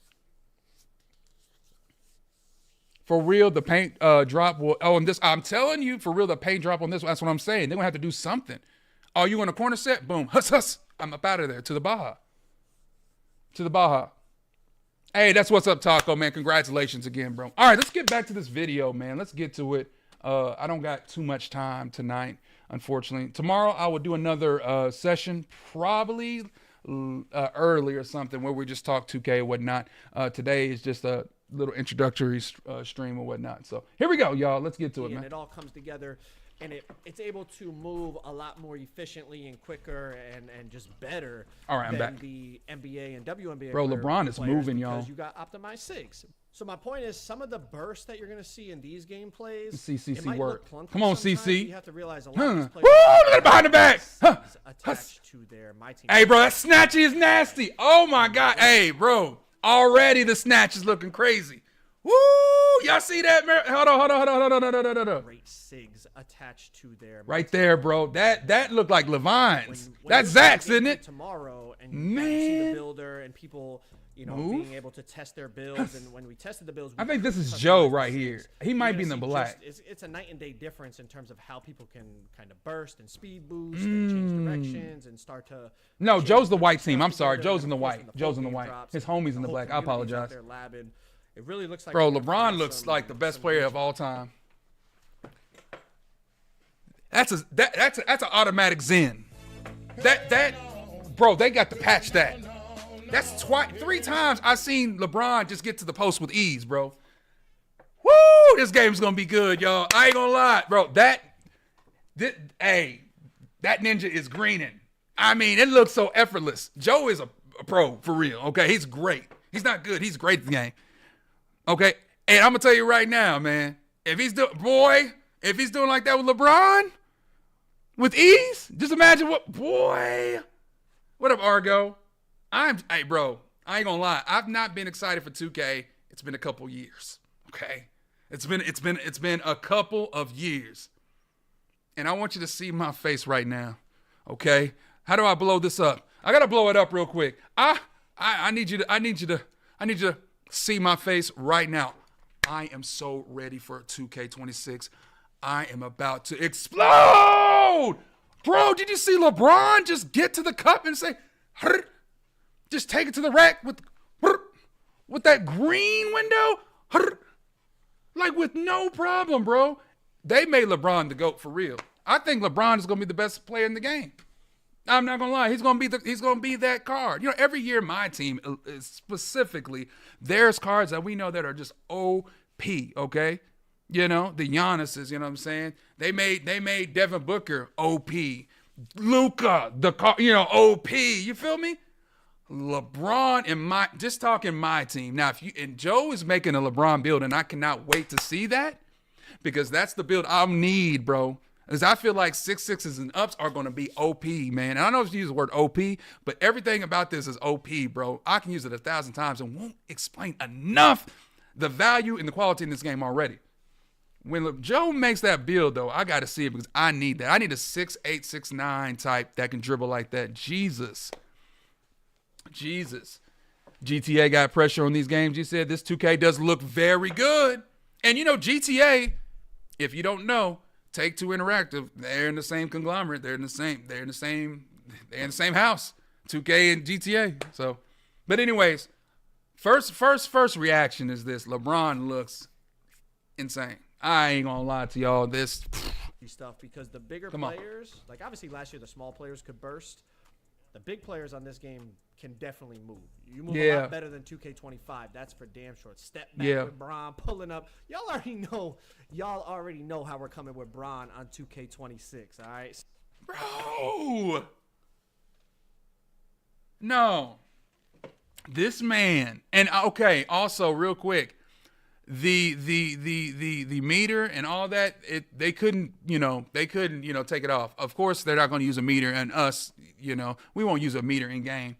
For real, the paint drop will. Oh, and this, I'm telling you, for real, the paint drop on this. That's what I'm saying. They're gonna have to do something. Oh, you want a corner set? Boom, huss. I'm up out of there to the Baja. Hey, that's what's up, Taco, man. Congratulations again, bro. All right, let's get back to this video, man. Let's get to it. I don't got too much time tonight, unfortunately. Tomorrow I will do another session, probably early or something, where we just talk 2K and whatnot. Today is just a little introductory stream or whatnot. So here we go, y'all. Let's get to it, man. And it all comes together, and it's able to move a lot more efficiently and quicker and just better. All right, I'm than back. The NBA and WNBA. Bro, LeBron is moving, y'all. Because you got optimized 6. So my point is, some of the bursts that you're going to see in these gameplays, CC it might work. look clunky Come on, sometimes. CC. You have to realize a lot of these players Woo! Behind the back. Huh. attached to their my team. Hey, bro, that snatchy is nasty. Oh my God. Hey, bro, already the snatch is looking crazy. Woo! Y'all see that? Hold on. Great SIGs attached to their Right there, bro. That looked like Levine's. when That's you're Zach's, playing isn't it? Tomorrow, and Man. you see the builder and people, Move. being able to test their builds. And when we tested the builds, I think this is customized Joe the right SIGs. here. He might You're be in gonna the see black. it's a night and day difference in terms of how people can kind of burst and speed boost and change directions and start to. No, change Joe's the their white team. stuff I'm sorry. together. Joe's in And the of course, white. when Joe's in the full game white. drops, His homie's in the whole black. I community's out apologize. there labbing. It really looks like Bro, we're gonna LeBron find looks some- like the best some player of all time. That's an automatic Zen. Bro, they got to patch that. That's 3 times I've seen LeBron just get to the post with ease, bro. Woo! This game's gonna be good, y'all. I ain't gonna lie, bro. That ninja is greening. I mean, it looks so effortless. Joe is a pro for real. Okay, he's great. He's not good. He's great at the game. Okay, and I'm gonna tell you right now, man. If he's doing like that with LeBron, with ease, just imagine what up, Argo? Hey, bro, I ain't gonna lie. I've not been excited for 2K. It's been a couple years. Okay, it's been a couple of years, and I want you to see my face right now. Okay, how do I blow this up? I gotta blow it up real quick. I need you to see my face right now. I am so ready for 2K26. I am about to explode. Bro, did you see LeBron just get to the cup and say, "Hurt"? Just take it to the rack with that green window? "Hurt"? Like with no problem, bro. They made LeBron the GOAT for real. I think LeBron is going to be the best player in the game. I'm not gonna lie. He's gonna be that card. You know, every year my team specifically, there's cards that we know that are just OP. Okay, you know the Giannis's. You know what I'm saying? They made Devin Booker OP, Luka the card. You know OP. You feel me? LeBron and just talking my team now. And Joe is making a LeBron build, and I cannot wait to see that because that's the build I'll need, bro. Because I feel like 6'6s and ups are going to be OP, man. And I don't know if you use the word OP, but everything about this is OP, bro. I can use it 1,000 times and won't explain enough the value and the quality in this game already. When Joe makes that build, though, I got to see it because I need that. I need a 6'8", 6'9 type that can dribble like that. Jesus. GTA got pressure on these games. You said this 2K does look very good. And, you know, GTA, if you don't know, Take-Two Interactive, they're in the same conglomerate. They're in the same house. 2K and GTA. So, but anyways, first reaction is this: LeBron looks insane. I ain't gonna lie to y'all. This stuff because the bigger players, like obviously last year the small players could burst. The big players on this game can definitely move. You move a lot better than 2K25. That's for damn sure. Step back with Bron, pulling up. Y'all already know how we're coming with Bron on 2K26. All right, bro. No, this man. And okay, also real quick, the meter and all that. They couldn't take it off. Of course, they're not going to use a meter, and us, we won't use a meter in game.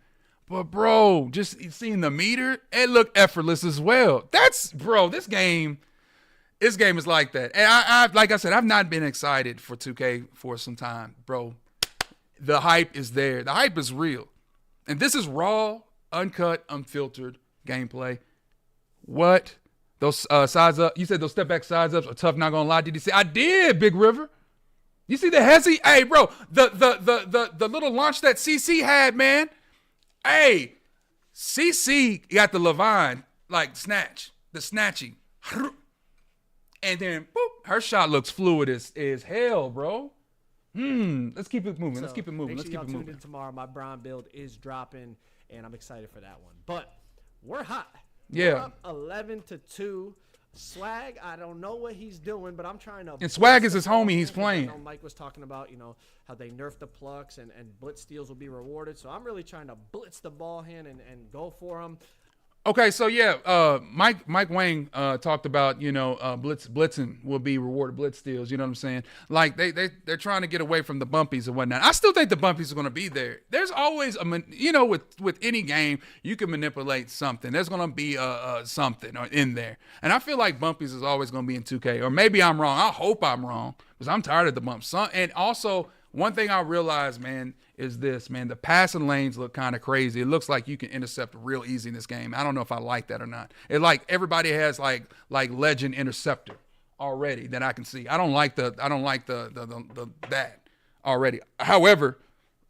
But bro, just seeing the meter, it looked effortless as well. This game is like that. And I like I said, I've not been excited for 2K for some time, bro. The hype is there. The hype is real. And this is raw, uncut, unfiltered gameplay. What? Those size up, you said those step back size ups are tough, not gonna lie. Did you see? I did, Big River. You see the hezzy? Hey, bro, the little launch that CC had, man. Hey, CC got the Levine, like the snatching. And then, boop, her shot looks fluid as hell, bro. Let's keep it moving. Let's keep it moving. Make sure y'all tune in tomorrow. My Bron build is dropping, and I'm excited for that one. But we're hot. Yeah. We're up 11-2. Swag, I don't know what he's doing, but I'm trying to. And Swag is his homie. He's playing. I know Mike was talking about, how they nerfed the plucks and blitz steals will be rewarded. So I'm really trying to blitz the ball hand and go for him. Okay, so yeah, Mike Wang talked about blitzing will be rewarded blitz steals. You know what I'm saying? Like they're trying to get away from the bumpies and whatnot. I still think the bumpies are going to be there. There's always with any game you can manipulate something. There's going to be something in there, and I feel like bumpies is always going to be in 2K. Or maybe I'm wrong. I hope I'm wrong because I'm tired of the bumps. And also one thing I realized, man, is this, man. The passing lanes look kind of crazy. It looks like you can intercept real easy in this game. I don't know if I like that or not. It like everybody has like legend interceptor already that I can see. I don't like the that already. However,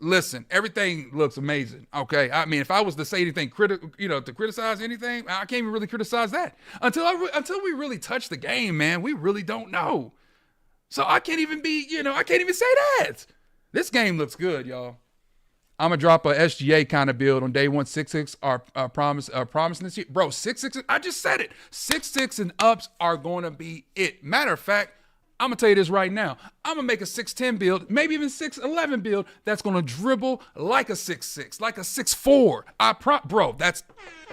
listen, everything looks amazing. Okay, I mean, if I was to say anything critical, to criticize anything, I can't even really criticize that until we really touch the game, man. We really don't know. So I can't even I can't even say that. This game looks good, y'all. I'm going to drop a SGA kind of build on day one. 6-6 are promising this year. Bro, 6-6, I just said it. 6-6 and ups are going to be it. Matter of fact, I'm going to tell you this right now. I'm going to make a 6'10 build, maybe even 6'11 build that's going to dribble like a 6'6, like a 6'4. Bro, I'm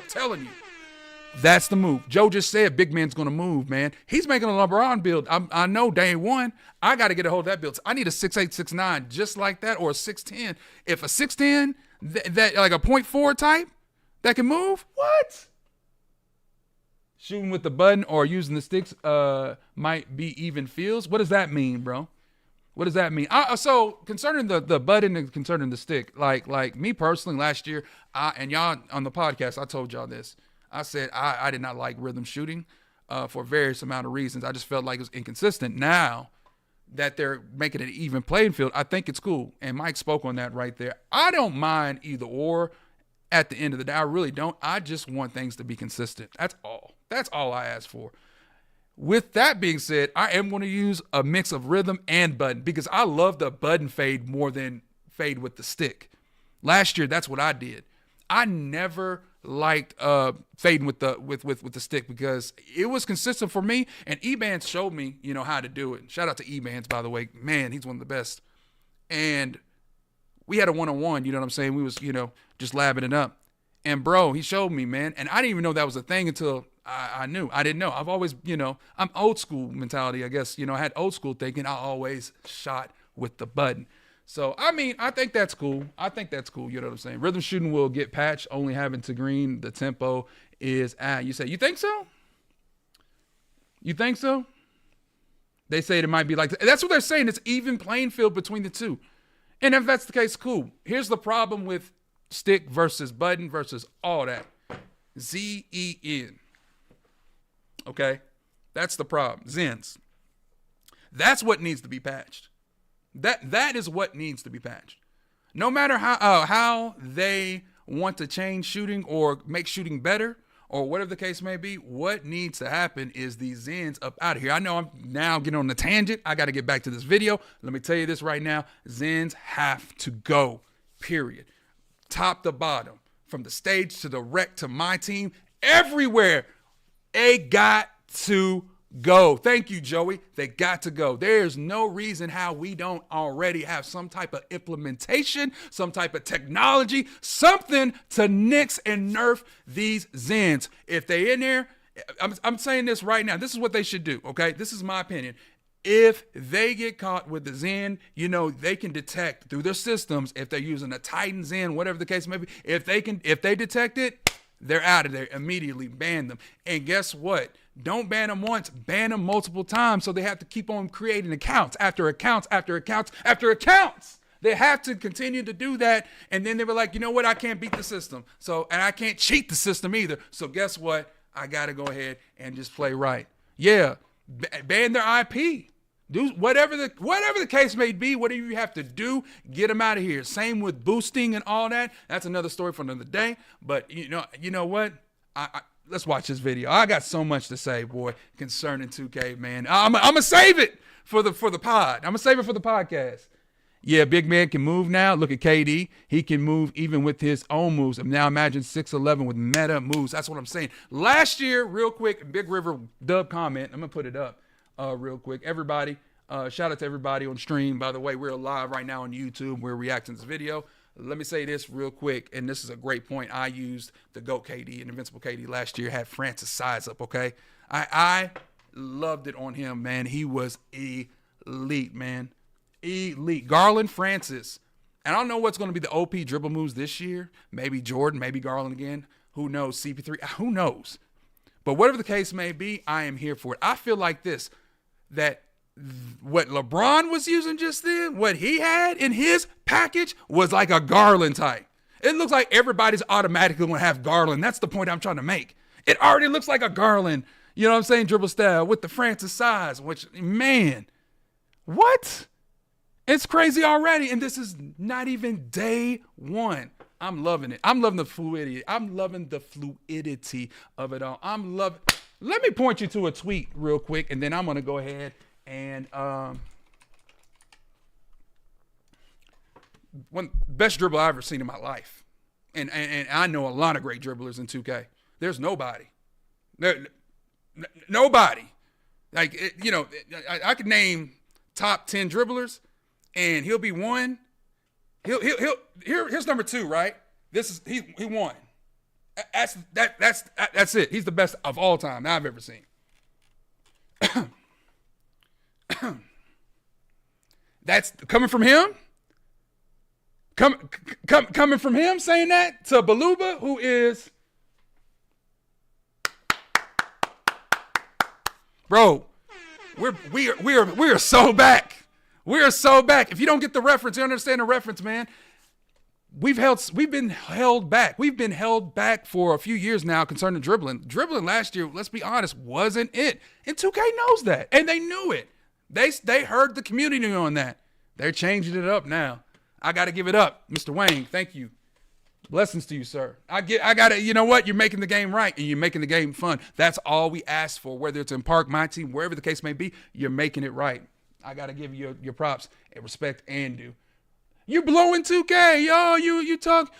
telling you. That's the move. Joe just said big man's going to move, man. He's making a LeBron build. I know day one, I got to get a hold of that build. I need a 6'8", 6'9", just like that, or a 6'10". If a 6'10", that like a 0.4 type that can move, what? Shooting with the button or using the sticks might be even feels. What does that mean, bro? What does that mean? So concerning the button and concerning the stick, like me personally last year, and y'all on the podcast, I told y'all this. I said I did not like rhythm shooting for various amount of reasons. I just felt like it was inconsistent. Now that they're making it an even playing field, I think it's cool. And Mike spoke on that right there. I don't mind either or at the end of the day. I really don't. I just want things to be consistent. That's all. That's all I ask for. With that being said, I am going to use a mix of rhythm and button because I love the button fade more than fade with the stick. Last year, that's what I did. I never liked fading with the stick because it was consistent for me, and Ebans showed me how to do it. Shout out to Ebans, by the way. Man, he's one of the best. And we had a one-on-one, you know what I'm saying? We was just labbing it up, and bro, he showed me, man, and I didn't even know that was a thing until I knew. I didn't know. I've always I'm old school mentality, I guess. I had old school thinking. I always shot with the button. So, I mean, I think that's cool. You know what I'm saying? Rhythm shooting will get patched, only having to green. The tempo is at. You say, you think so? You think so? They say it might be like that. That's what they're saying. It's even playing field between the two. And if that's the case, cool. Here's the problem with stick versus button versus all that. Z-E-N. Okay? That's the problem. Zens. That's what needs to be patched. That is what needs to be patched. No matter how they want to change shooting or make shooting better or whatever the case may be, what needs to happen is these Zens up out of here. I know I'm now getting on the tangent. I got to get back to this video. Let me tell you this right now. Zens have to go, period. Top to bottom, from the stage to the rec to my team, everywhere. They got to go. Thank you, Joey. They got to go. There's no reason how we don't already have some type of implementation, some type of technology, something to nix and nerf these Zens. If they in there, I'm saying this right now. This is what they should do, okay? This is my opinion. If they get caught with the Zen, they can detect through their systems if they're using a Titan Zen, whatever the case may be. If they detect it, they're out of there immediately. Ban them. And guess what? Don't ban them once, ban them multiple times, so they have to keep on creating accounts after accounts after accounts after accounts. They have to continue to do that, and then they were like, you know what? I can't beat the system, and I can't cheat the system either. So guess what? I got to go ahead and just play right. Yeah, ban their IP. Do whatever the case may be, whatever you have to do, get them out of here. Same with boosting and all that. That's another story for another day. But you know what? Let's watch this video. I got so much to say, boy, concerning 2K, man. I'm gonna save it for the pod. I'm gonna save it for the podcast. Yeah, big man can move now. Look at KD. He can move even with his own moves. And now imagine 6'11 with meta moves. That's what I'm saying. Last year, real quick, Big River dub comment. I'm gonna put it up real quick. Everybody, shout out to everybody on stream. By the way, we're live right now on YouTube. We're reacting to this video. Let me say this real quick, and this is a great point. I used the GOAT KD and Invincible KD last year, had Francis size up, okay? I loved it on him, man. He was elite, man. Elite. Garland, Francis. And I don't know what's going to be the OP dribble moves this year. Maybe Jordan, maybe Garland again. Who knows? CP3, who knows? But whatever the case may be, I am here for it. I feel like this, that what LeBron was using just then, what he had in his package was like a Garland type. It looks like everybody's automatically going to have Garland. That's the point I'm trying to make. It already looks like a Garland, you know what I'm saying, dribble style with the Francis size, which, man, what? It's crazy already, and this is not even day one. I'm loving it. I'm loving the fluidity. I'm loving the fluidity of it all. Let me point you to a tweet real quick, and then I'm going to go ahead and one best dribble I've ever seen in my life. And I know a lot of great dribblers in 2K. There's nobody. Nobody. Like, I could name top 10 dribblers, and he'll be one. Here's number 2, right? He won. That's it. He's the best of all time I've ever seen. That's coming from him. Coming from him saying that to Baluba, who is, bro, we are so back. We are so back. If you don't get the reference, you understand the reference, man. We've been held back. We've been held back for a few years now concerning dribbling. Dribbling last year, let's be honest, wasn't it. And 2K knows that, and they knew it. They heard the community on that. They're changing it up now. I got to give it up, Mr. Wayne. Thank you. Blessings to you, sir. I got to, you know what? You're making the game right, and you're making the game fun. That's all we ask for, whether it's in Park, my team, wherever the case may be, you're making it right. I got to give you your props and respect and due. You blowing 2K, yo. You talk,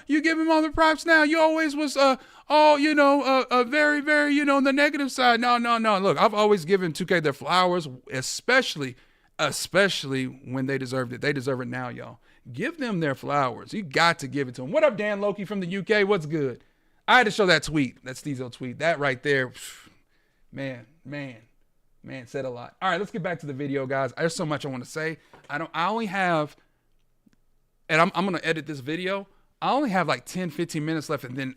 you give him all the props now. You always was, very, very, the negative side. No. Look, I've always given 2K their flowers, especially when they deserved it. They deserve it now, y'all. Give them their flowers. You got to give it to them. What up, Dan Loki from the UK? What's good? I had to show that tweet, that Steezo tweet. That right there, man, said a lot. All right, let's get back to the video, guys. There's so much I want to say. I only have, and I'm going to edit this video. I only have like 10, 15 minutes left, and then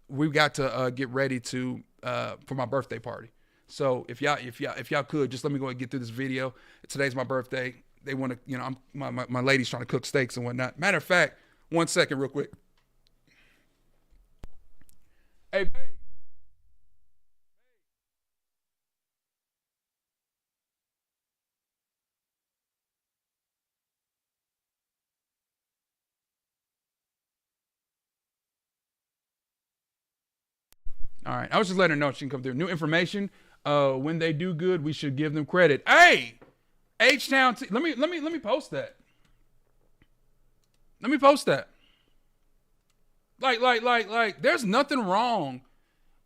we've got to get ready to for my birthday party. So if y'all could just let me go and get through this video. Today's my birthday. They want to, my lady's trying to cook steaks and whatnot. Matter of fact, 1 second, real quick. Hey, babe. All right, I was just letting her know she can come through. New information. When they do good, we should give them credit. Hey, H-Town. Let me post that. Let me post that. Like. There's nothing wrong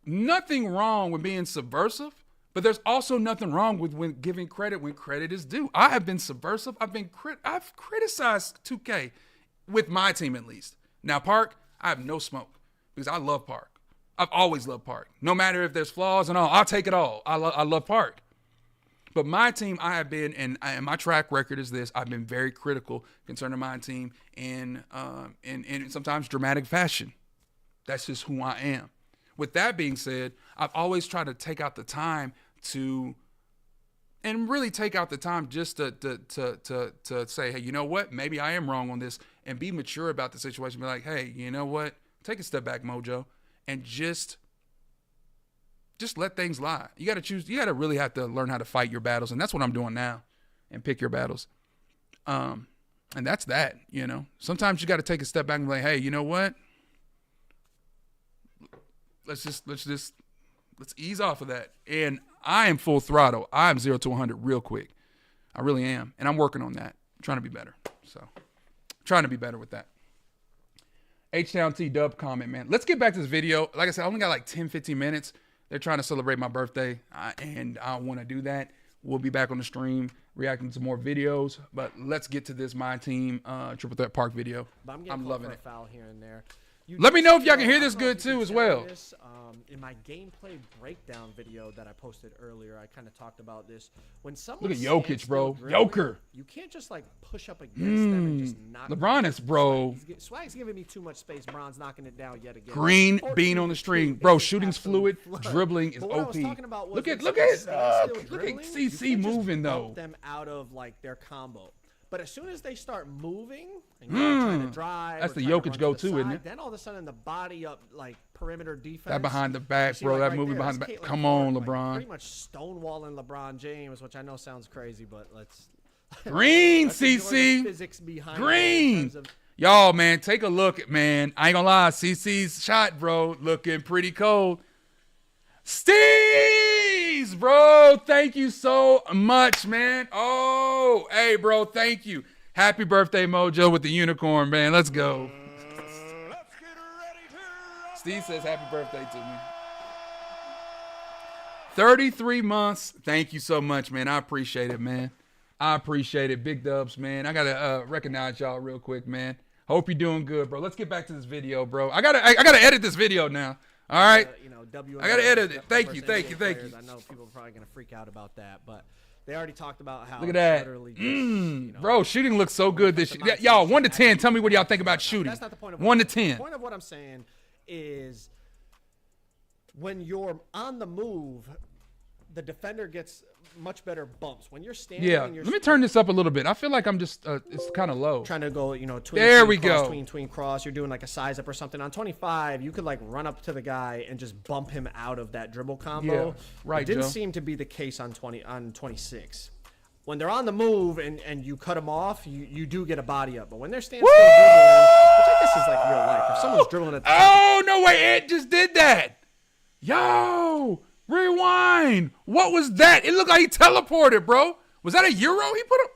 with being subversive, but there's also nothing wrong with giving credit when credit is due. I have been subversive. I've criticized 2K with my team at least. Now Park, I have no smoke because I love Park. I've always loved Park. No matter if there's flaws and all, I'll take it all. I love Park. But my team, I have been, and my track record is this, I've been very critical concerning my team in sometimes dramatic fashion. That's just who I am. With that being said, I've always tried to take out the time just to say, hey, you know what? Maybe I am wrong on this, and be mature about the situation. Be like, hey, you know what? Take a step back, Mojo. And just let things lie. You got to choose. You got to really have to learn how to fight your battles. And that's what I'm doing now, and pick your battles. And that's that, Sometimes you got to take a step back and be like, hey, you know what? Let's ease off of that. And I am full throttle. I'm 0 to 100 real quick. I really am. And I'm working on that. I'm trying to be better. So trying to be better with that. H-Town T-Dub comment, man. Let's get back to this video. Like I said, I only got like 10, 15 minutes. They're trying to celebrate my birthday, and I want to do that. we'll be back on the stream reacting to more videos. But let's get to this My Team Triple Threat Park video. But I'm loving it. Foul here and there. Let me know if y'all can hear this good too as well. In my gameplay breakdown video that I posted earlier, I kind of talked about this. When Look someone at Jokic, bro. Dribbling, Joker. you can't just like push up against them and just knock LeBron is, bro. Swag's giving me too much space. Bron's knocking it down yet again. Green bean on the stream, bro. Shooting's fluid. Dribbling is OP. Look at CC moving though. Them out of like their combo. But as soon as they start moving and you're trying to drive, that's the Jokic go-to, isn't it? Then all of a sudden the body up, like perimeter defense. That behind the back, bro. That moving behind the back. Come on, LeBron. Pretty much stonewalling LeBron James, which I know sounds crazy, but let's. Green, CC. Physics behind Green. Y'all, man, take a look, man. I ain't gonna lie, CC's shot, bro, looking pretty cold. Steez, bro, thank you so much, man. Oh, hey, bro, thank you. Happy birthday, Mojo, with the unicorn, man. Let's go. Let's get ready to Steve says happy birthday to me. 33 months. Thank you so much, man. I appreciate it, man. I appreciate it. Big dubs, man. I gotta recognize y'all real quick, man. Hope you're doing good, bro. Let's get back to this video, bro. I gotta edit this video now. All right. I gotta edit it. Thank you. I know people are probably gonna freak out about that, but they already talked about how. Look at that. Bro, shooting looks so good this year. Y'all, 1 to 10. Tell me what y'all think about shooting. That's not the point of 1 to 10. The point of what I'm saying is when you're on the move, the defender gets much better bumps. When you're standing, let me turn this up a little bit. I feel like I'm just it's kind of low. Trying to go, tween cross. You're doing like a size up or something. On 25, you could like run up to the guy and just bump him out of that dribble combo. Yeah, right. It didn't Joe. seem to be the case on 26. When they're on the move and you cut them off, you do get a body up. But when they're standing still dribbling, which I guess is like real life. If someone's dribbling at the oh no way! Ant just did that. Yo. Rewind. What was that? It looked like he teleported, bro. Was that a Euro he put up?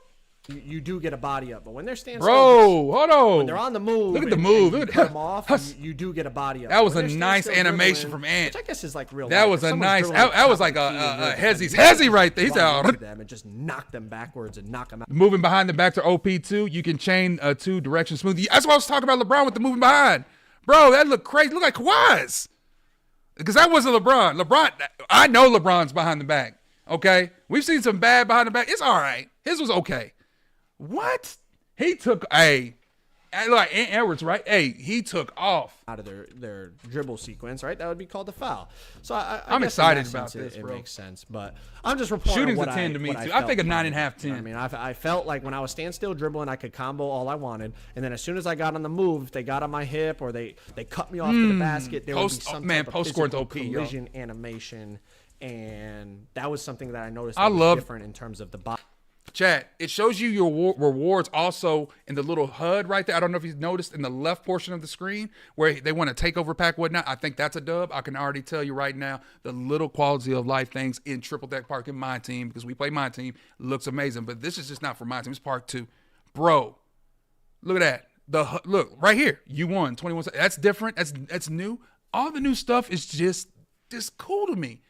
You do get a body up, but when they're standing still, hold on. When they're on the move, look at the move. Look at them off. You do get a body up. That was a nice animation from Ant. Which I guess is like real. That was a nice. That was like a Hezzy right there. He's out. Them and just knock them backwards and knock them out. Moving behind the back to OP2, you can chain 2 directions smoothly. That's what I was talking about. LeBron with the moving behind, bro. That looked crazy. Look like Kawhi's. Because that wasn't LeBron. I know LeBron's behind the back. Okay? We've seen some bad behind the back. It's all right. His was okay. What? He took like Edwards, right? Hey, he took off out of their dribble sequence, right? That would be called the foul. So I'm excited about this, it bro. It makes sense, but I'm just reporting. Shooting's a 10 to me too. I think a 9.5, 10. You know I mean, I felt like when I was standstill dribbling, I could combo all I wanted, and then as soon as I got on the move, if they got on my hip or they cut me off to the basket, there would be some type of physical collision animation, and that was something that I noticed. That was different in terms of the body. Chat, it shows you your rewards also in the little HUD right there. I don't know if you've noticed in the left portion of the screen where they want to take over pack, whatnot. I think that's a dub. I can already tell you right now, the little quality of life things in Triple Deck Park in My Team, because we play My Team, looks amazing. But this is just not for My Team. It's Park 2. Bro, look at that. Look, right here. You won 21. That's different. That's new. All the new stuff is just cool to me.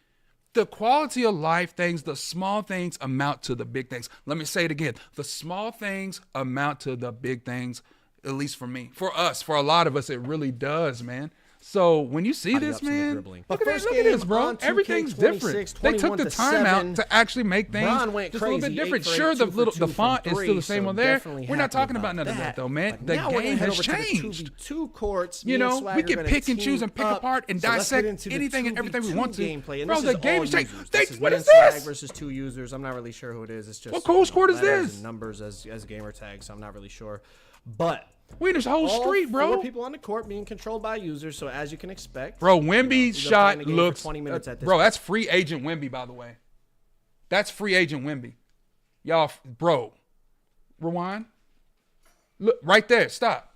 The quality of life things, the small things amount to the big things. Let me say it again. The small things amount to the big things, at least for me. For us, for a lot of us, it really does, man. So when you see this, man, look at this, bro. Everything's different. They took the time out to actually make things just a little bit different. Sure, the font is still the same on there. We're not talking about none of that, though, man. The game has changed. You know, we can pick and choose and pick apart and dissect anything and everything we want to. Bro, the game has changed. What is this? Versus 2 users. I'm not really sure who it is. It's just what cold score is this? Numbers as gamer tags. So I'm not really sure, but. We in this whole street, bro. 4 people on the court being controlled by users, so as you can expect. Bro, Wemby's shot looks... 20 minutes at this bro, that's free agent Wemby, by the way. That's free agent Wemby. Y'all, bro. Rewind. Look, right there. Stop.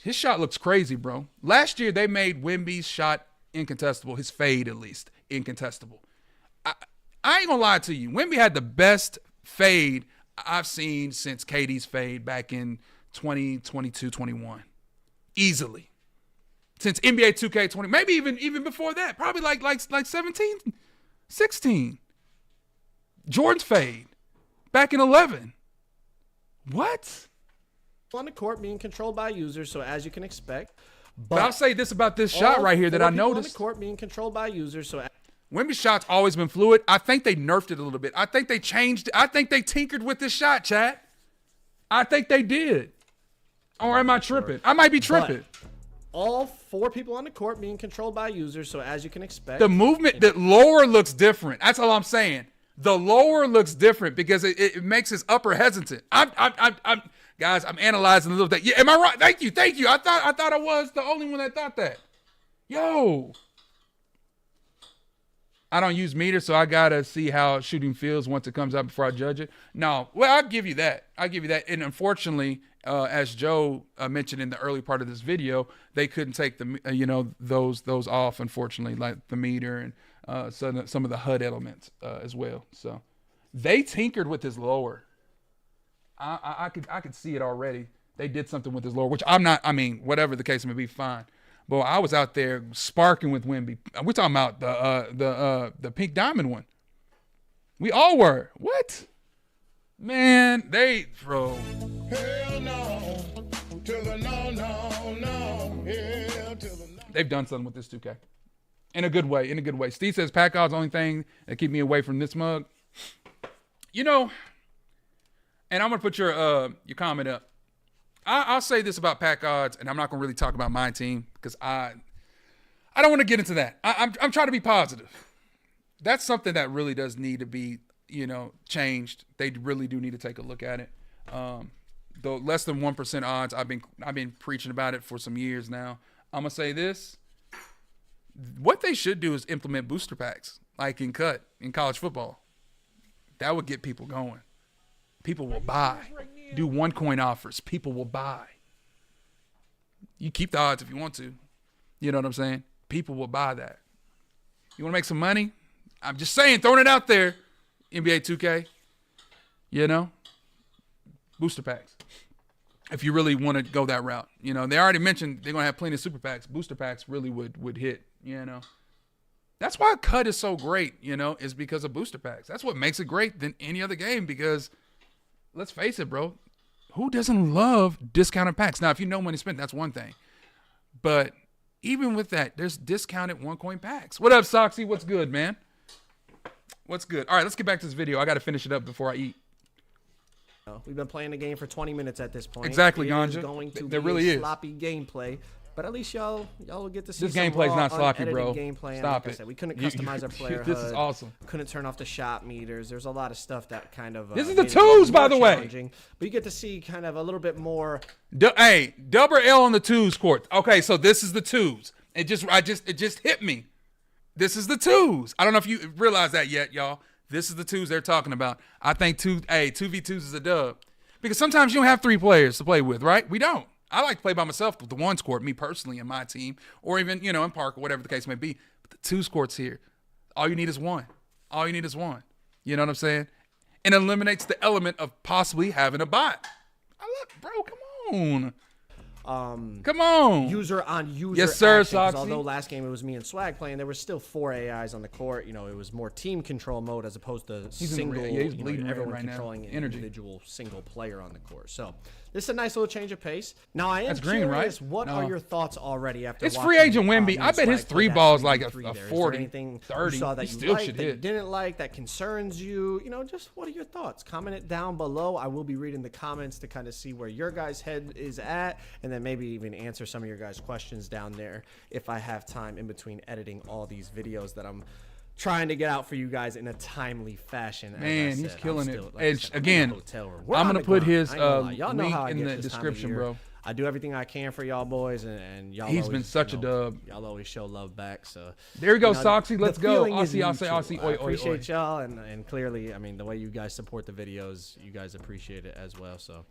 His shot looks crazy, bro. Last year, they made Wemby's shot incontestable. His fade, at least, incontestable. I ain't gonna lie to you. Wemby had the best fade I've seen since KD's fade back in 2022, 21. Easily. Since NBA 2K20, maybe even before that. Probably like 17, 16. Jordan's fade back in 11. What? On the court being controlled by users, so as you can expect. But I'll say this about this shot right here that I noticed. On the court being controlled by users, so Wemby's shot's always been fluid. I think they nerfed it a little bit. I think they changed. I think they tinkered with this shot, chat. I think they did. Or am I tripping? I might be tripping. But all 4 people on the court being controlled by users, so as you can expect. The movement, the lower looks different. That's all I'm saying. The lower looks different because it makes his upper hesitant. Guys, I'm analyzing a little bit. Yeah, am I right? Thank you. I thought I was the only one that thought that. Yo. I don't use meters, so I gotta see how shooting feels once it comes out before I judge it. No, well, I'll give you that. And unfortunately, as Joe mentioned in the early part of this video, they couldn't take the those off. Unfortunately, like the meter and some of the HUD elements as well. So they tinkered with his lower. I could see it already. They did something with his lower, which I'm not. I mean, whatever the case may be, fine. But I was out there sparking with Wemby. We're talking about the pink diamond one. We all were. What? Man, bro. Hell no. To the no. Hell to the no. They've done something with this 2K. In a good way. Steve says pack odds only thing that keep me away from this mug. You know, and I'm gonna put your comment up. I'll say this about pack odds, and I'm not gonna really talk about my team because I don't want to get into that. I'm trying to be positive. That's something that really does need to be, changed. They really do need to take a look at it. The less than 1% odds, I've been preaching about it for some years now. I'm gonna say this. What they should do is implement booster packs, like in college football. That would get people going. People will buy. Do 1 coin offers. People will buy. You keep the odds if you want to. You know what I'm saying? People will buy that. You want to make some money? I'm just saying, throwing it out there. NBA 2K. Booster packs. If you really want to go that route. They already mentioned they're going to have plenty of super packs. Booster packs really would hit, That's why CUT is so great, is because of booster packs. That's what makes it great than any other game because let's face it, bro. Who doesn't love discounted packs? Now, if you know money spent, that's one thing. But even with that, there's discounted 1 coin packs. What up, Soxy? What's good, man? What's good? All right, let's get back to this video. I got to finish it up before I eat. We've been playing the game for 20 minutes at this point. Exactly, Ganja. It's going to there be really a sloppy gameplay. But at least y'all will get to see this some gameplay's raw, not sloppy, unedited bro. Gameplay. Stop like it. I said, we couldn't customize our player This HUD. is awesome. Couldn't turn off the shot meters. There's a lot of stuff that kind of. This is the twos, by the way. But you get to see kind of a little bit more. Hey, double L on the twos court. Okay, so this is the twos. It just hit me. This is the twos. I don't know if you realize that yet, y'all. This is the twos they're talking about. I think 2v2s is a dub. Because sometimes you don't have 3 players to play with, right? We don't. I like to play by myself with the 1s court, me personally and my team, or even, in park or whatever the case may be. But the 2s court's here. All you need is 1. All you need is 1. You know what I'm saying? And eliminates the element of possibly having a bot. Bro, come on. Come on. User on user. Yes, sir, action, Soxy. Although last game it was me and Swag playing, there were still 4 AIs on the court. It was more team control mode as opposed to single. He's bleeding everyone right controlling now. an individual single player on the court. So this is a nice little change of pace. Now I am That's curious, green, right? what are your thoughts already after? It's watching, free agent Wemby. me I and bet his Swag play 3 that balls like a 3v3 there? Is there 40, anything 30. you saw that He you still liked, should that you hit. didn't like, that concerns you? Just what are your thoughts? Comment it down below. I will be reading the comments to kind of see where your guys' head is at, and then maybe even answer some of your guys' questions down there if I have time in between editing all these videos that I'm trying to get out for you guys in a timely fashion. Man, he's killing it. And I'm again, I'm gonna put his link in the description, bro. I do everything I can for y'all boys, and y'all. He's been such a dub. Y'all always show love back. So there you go, Soxy. Let's go. Aussie. Oi, I appreciate y'all, and clearly, the way you guys support the videos, you guys appreciate it as well. So,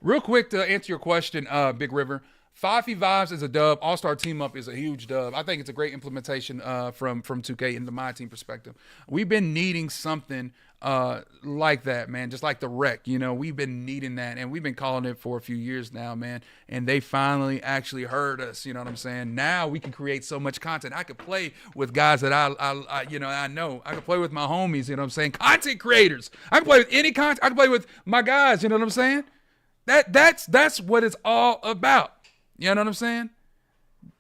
real quick to answer your question, Big River. 5v Vibes is a dub. All-Star Team Up is a huge dub. I think it's a great implementation from 2K into my team perspective. We've been needing something like that, man, just like the rec. We've been needing that, and we've been calling it for a few years now, man, and they finally actually heard us. You know what I'm saying? Now we can create so much content. I could play with guys that I know. I could play with my homies, you know what I'm saying? Content creators. I can play with any content. I can play with my guys, you know what I'm saying? That's what it's all about. You know what I'm saying?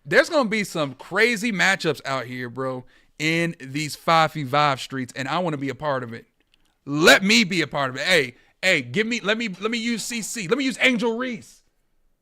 There's going to be some crazy matchups out here, bro, in these 5v5 streets, and I want to be a part of it. Let me be a part of it. Hey, let me use CC. Let me use Angel Reese.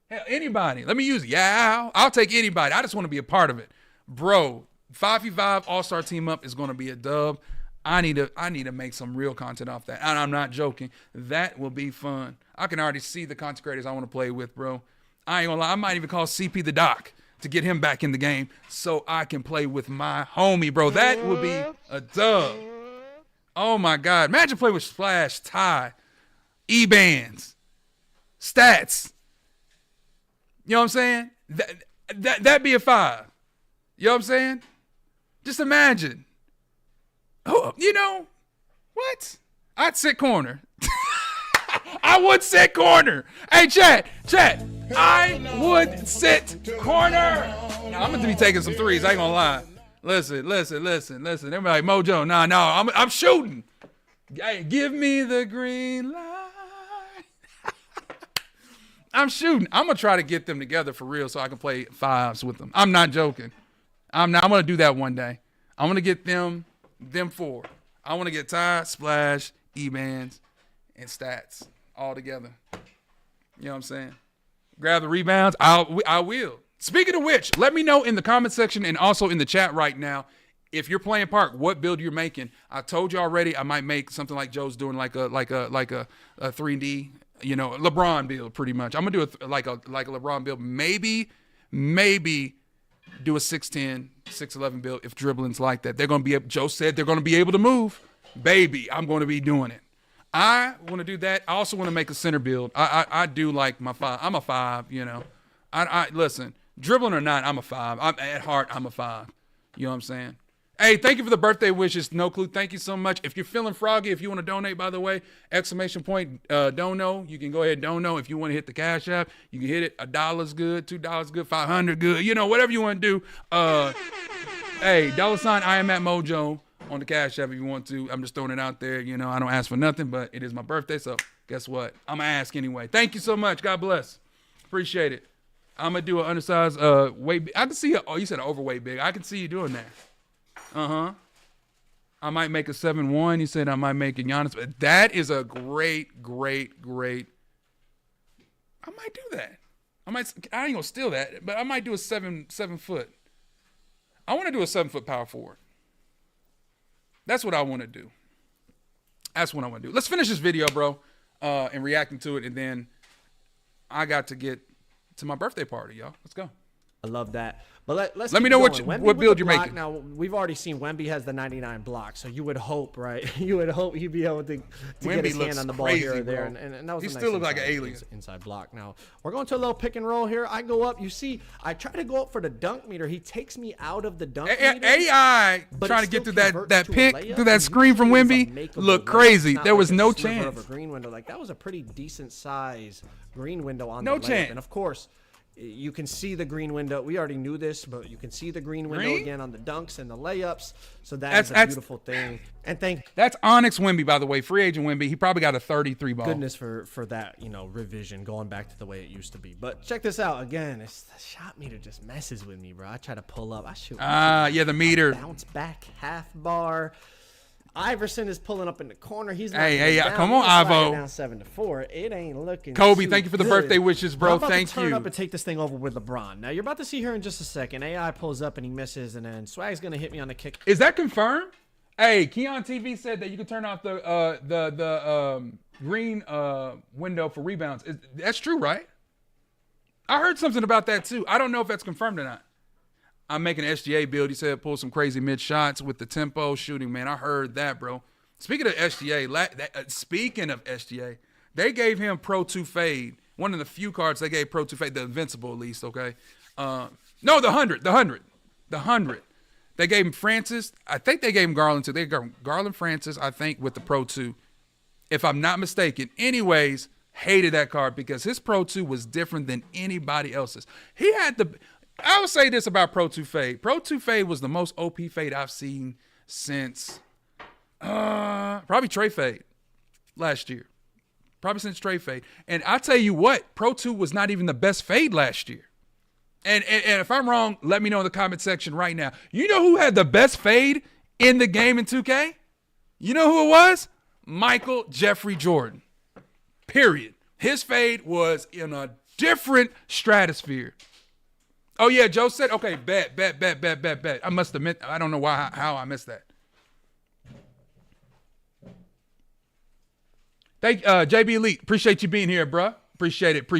Hell, anybody. Let me use Yao. I'll take anybody. I just want to be a part of it. Bro, 5v5 All-Star Team Up is going to be a dub. I need to make some real content off that. And I'm not joking. That will be fun. I can already see the content creators I want to play with, bro. I ain't gonna lie. I might even call CP the Doc to get him back in the game so I can play with my homie, bro. That would be a dub. Oh, my God. Imagine playing with Splash, Ty, E-Bands, Stats. You know what I'm saying? That'd be a 5. You know what I'm saying? Just imagine. Oh, what? I'd sit corner. I would sit corner. Hey, chat. I would sit corner. Now, I'm going to be taking some threes. I ain't going to lie. Listen. They're like, Mojo, no, I'm shooting. Hey, give me the green light. I'm shooting. I'm going to try to get them together for real so I can play 5s with them. I'm not joking. I'm going to do that one day. I'm going to get them 4. I want to get Ty, Splash, E-Bands, and Stats all together. You know what I'm saying? Grab the rebounds. I will. Speaking of which, let me know in the comment section and also in the chat right now, if you're playing Park, what build you're making. I told you already I might make something like Joe's doing, like a 3D, LeBron build pretty much. I'm gonna do like a LeBron build. Maybe do a 6'10", 6'11" build if dribbling's like that. Joe said they're gonna be able to move. Baby, I'm gonna be doing it. I want to do that. I also want to make a center build. I do like my 5. I'm a 5, I listen, dribbling or not, I'm a 5. At heart, I'm a 5. You know what I'm saying? Hey, thank you for the birthday wishes. No Clue. Thank you so much. If you're feeling froggy, if you want to donate, by the way, ! Dono. You can go ahead and dono. If you want to hit the Cash App, you can hit it. $1's good, $2 good, $500 good. Whatever you want to do. Hey, $ I am at Mojo on the Cash App if you want to. I'm just throwing it out there. I don't ask for nothing, but it is my birthday, so guess what? I'm going to ask anyway. Thank you so much. God bless. Appreciate it. I'm going to do an undersized weight. I can see you said an overweight big. I can see you doing that. I might make a 7-1. You said I might make a Giannis. That is a great. I might do that. I ain't going to steal that, but I might do a 7 foot. I want to do a 7-foot power forward. That's what I want to do. Let's finish this video, bro, and reacting to it, and then I got to get to my birthday party, y'all. Let's go. I love that. But let's let me know what build you're making. Now, we've already seen Wemby has the 99 block, so you would hope, right? You would hope he'd be able to get his hand on the ball here or there. And that was he a nice still looks like an alien. Inside block. Now, we're going to a little pick and roll here. I go up. You see, I try to go up for the dunk meter. He takes me out of the dunk meter. AI trying to get through that pick, through that screen from Wemby, look crazy. There was no chance. Of a green window. That was a pretty decent size green window on the layup. Chance. And, of course, you can see the green window. We already knew this, but you can see the green window again on the dunks and the layups. So that's a beautiful thing. And that's Onyx Wemby, by the way, free agent Wemby. He probably got a 33 ball. Goodness for that, revision, going back to the way it used to be. But check this out again. It's the shot meter just messes with me, bro. I try to pull up. I shoot. The meter. Bounce back half bar. Iverson is pulling up in the corner. He's not come on, Ivo. Down 7-4. It ain't looking. Kobe, thank you for the birthday wishes, bro. Thank you. Turn up and take this thing over with LeBron. Now you're about to see here in just a second. AI pulls up and he misses, and then Swag's gonna hit me on the kick. Is that confirmed? Hey, Keon TV said that you can turn off the green window for rebounds. That's true, right? I heard something about that too. I don't know if that's confirmed or not. I'm making an SGA build. He said pull some crazy mid shots with the tempo shooting, man. I heard that, bro. Speaking of SGA, they gave him Pro 2 fade One of the few cards they gave Pro 2 Fade, the Invincible at least, okay? No, the 100. They gave him Francis. I think they gave him Garland too. They gave Garland Francis, I think, with the Pro 2, if I'm not mistaken. Anyways, hated that card because his Pro 2 was different than anybody else's. He had I would say this about Pro 2 Fade. Pro 2 Fade was the most OP Fade I've seen since probably Trey Fade last year. Probably since Trey Fade. And I'll tell you what, Pro 2 was not even the best Fade last year. And if I'm wrong, let me know in the comment section right now. You know who had the best fade in the game in 2K? You know who it was? Michael Jeffrey Jordan. Period. His fade was in a different stratosphere. Oh, yeah, Joe said, okay, bet. I must admit, I don't know how I missed that. Thank JB Elite. Appreciate you being here, bruh. Appreciate it.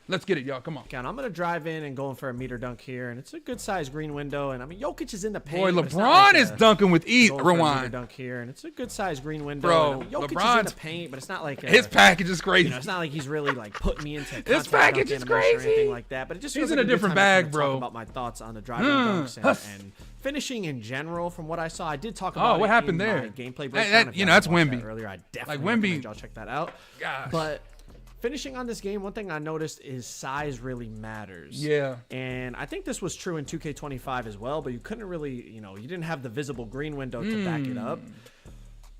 Let's get it, y'all. Come on. Okay, I'm going to drive in and going for a meter dunk here, and it's a good-sized green window. And, I mean, Jokic is in the paint. Boy, LeBron is dunking with ease. Rewind. Dunk here, and it's a good-sized green window. Bro, Jokic is in the paint, but it's not like his package is crazy. It's not like he's really, like, putting me into his package is crazy. Or anything like that. But it just he's in a different bag, bro. Talk about my thoughts on the driving dunks and finishing in general. From what I saw, I did talk about what happened there? Gameplay breakdown. That's Wemby. Earlier, I definitely recommend y'all check that out. Gosh. But finishing on this game, one thing I noticed is size really matters. Yeah. And I think this was true in 2K25 as well, but you couldn't really, you didn't have the visible green window to back it up.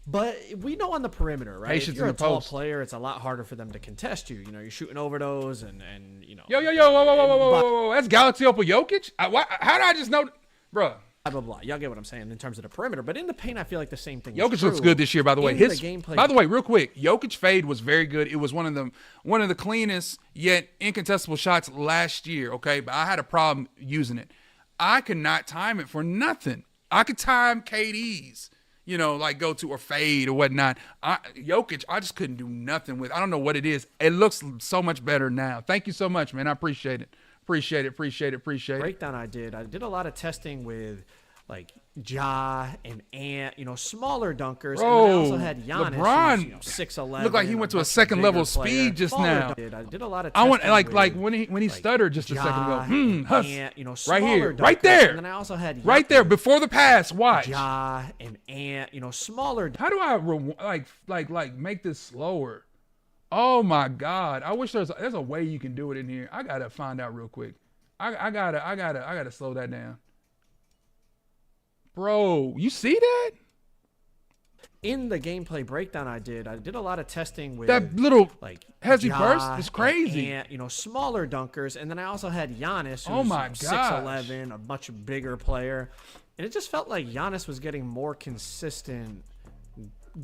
But we know on the perimeter, right? Patience if you're in a the tall post. player, it's a lot harder for them to contest you. You're shooting over those and Yo, whoa. That's Galaxy Opal Jokic? How did I just know? Bruh. Blah, blah. Y'all get what I'm saying in terms of the perimeter. But in the paint, I feel like the same thing Jokic is true. looks good this year, by the way. By the way, real quick, Jokic fade was very good. It was one of the cleanest yet incontestable shots last year, okay? But I had a problem using it. I could not time it for nothing. I could time KD's, like go to or fade or whatnot. Jokic, I just couldn't do nothing with. I don't know what it is. It looks so much better now. Thank you so much, man. I appreciate it. Appreciate it. Breakdown I did a lot of testing with like Ja and Ant, smaller dunkers. Bro, and then I also had Giannis, LeBron, 6'11". Looked like he went to a second level speed just now. I did a lot of I want testing when he stuttered just a second ago. Huss. Right here, dunkers. right there. And then I also had right there before the pass. Watch. Ja and Ant, smaller. How do I like make this slower? Oh my God! I wish there's a way you can do it in here. I gotta find out real quick. I gotta slow that down. Bro, you see that? In the gameplay breakdown I did a lot of testing with that little like hezzy burst is crazy. And, smaller dunkers, and then I also had Giannis, who's oh my 6'11", a much bigger player, and it just felt like Giannis was getting more consistent,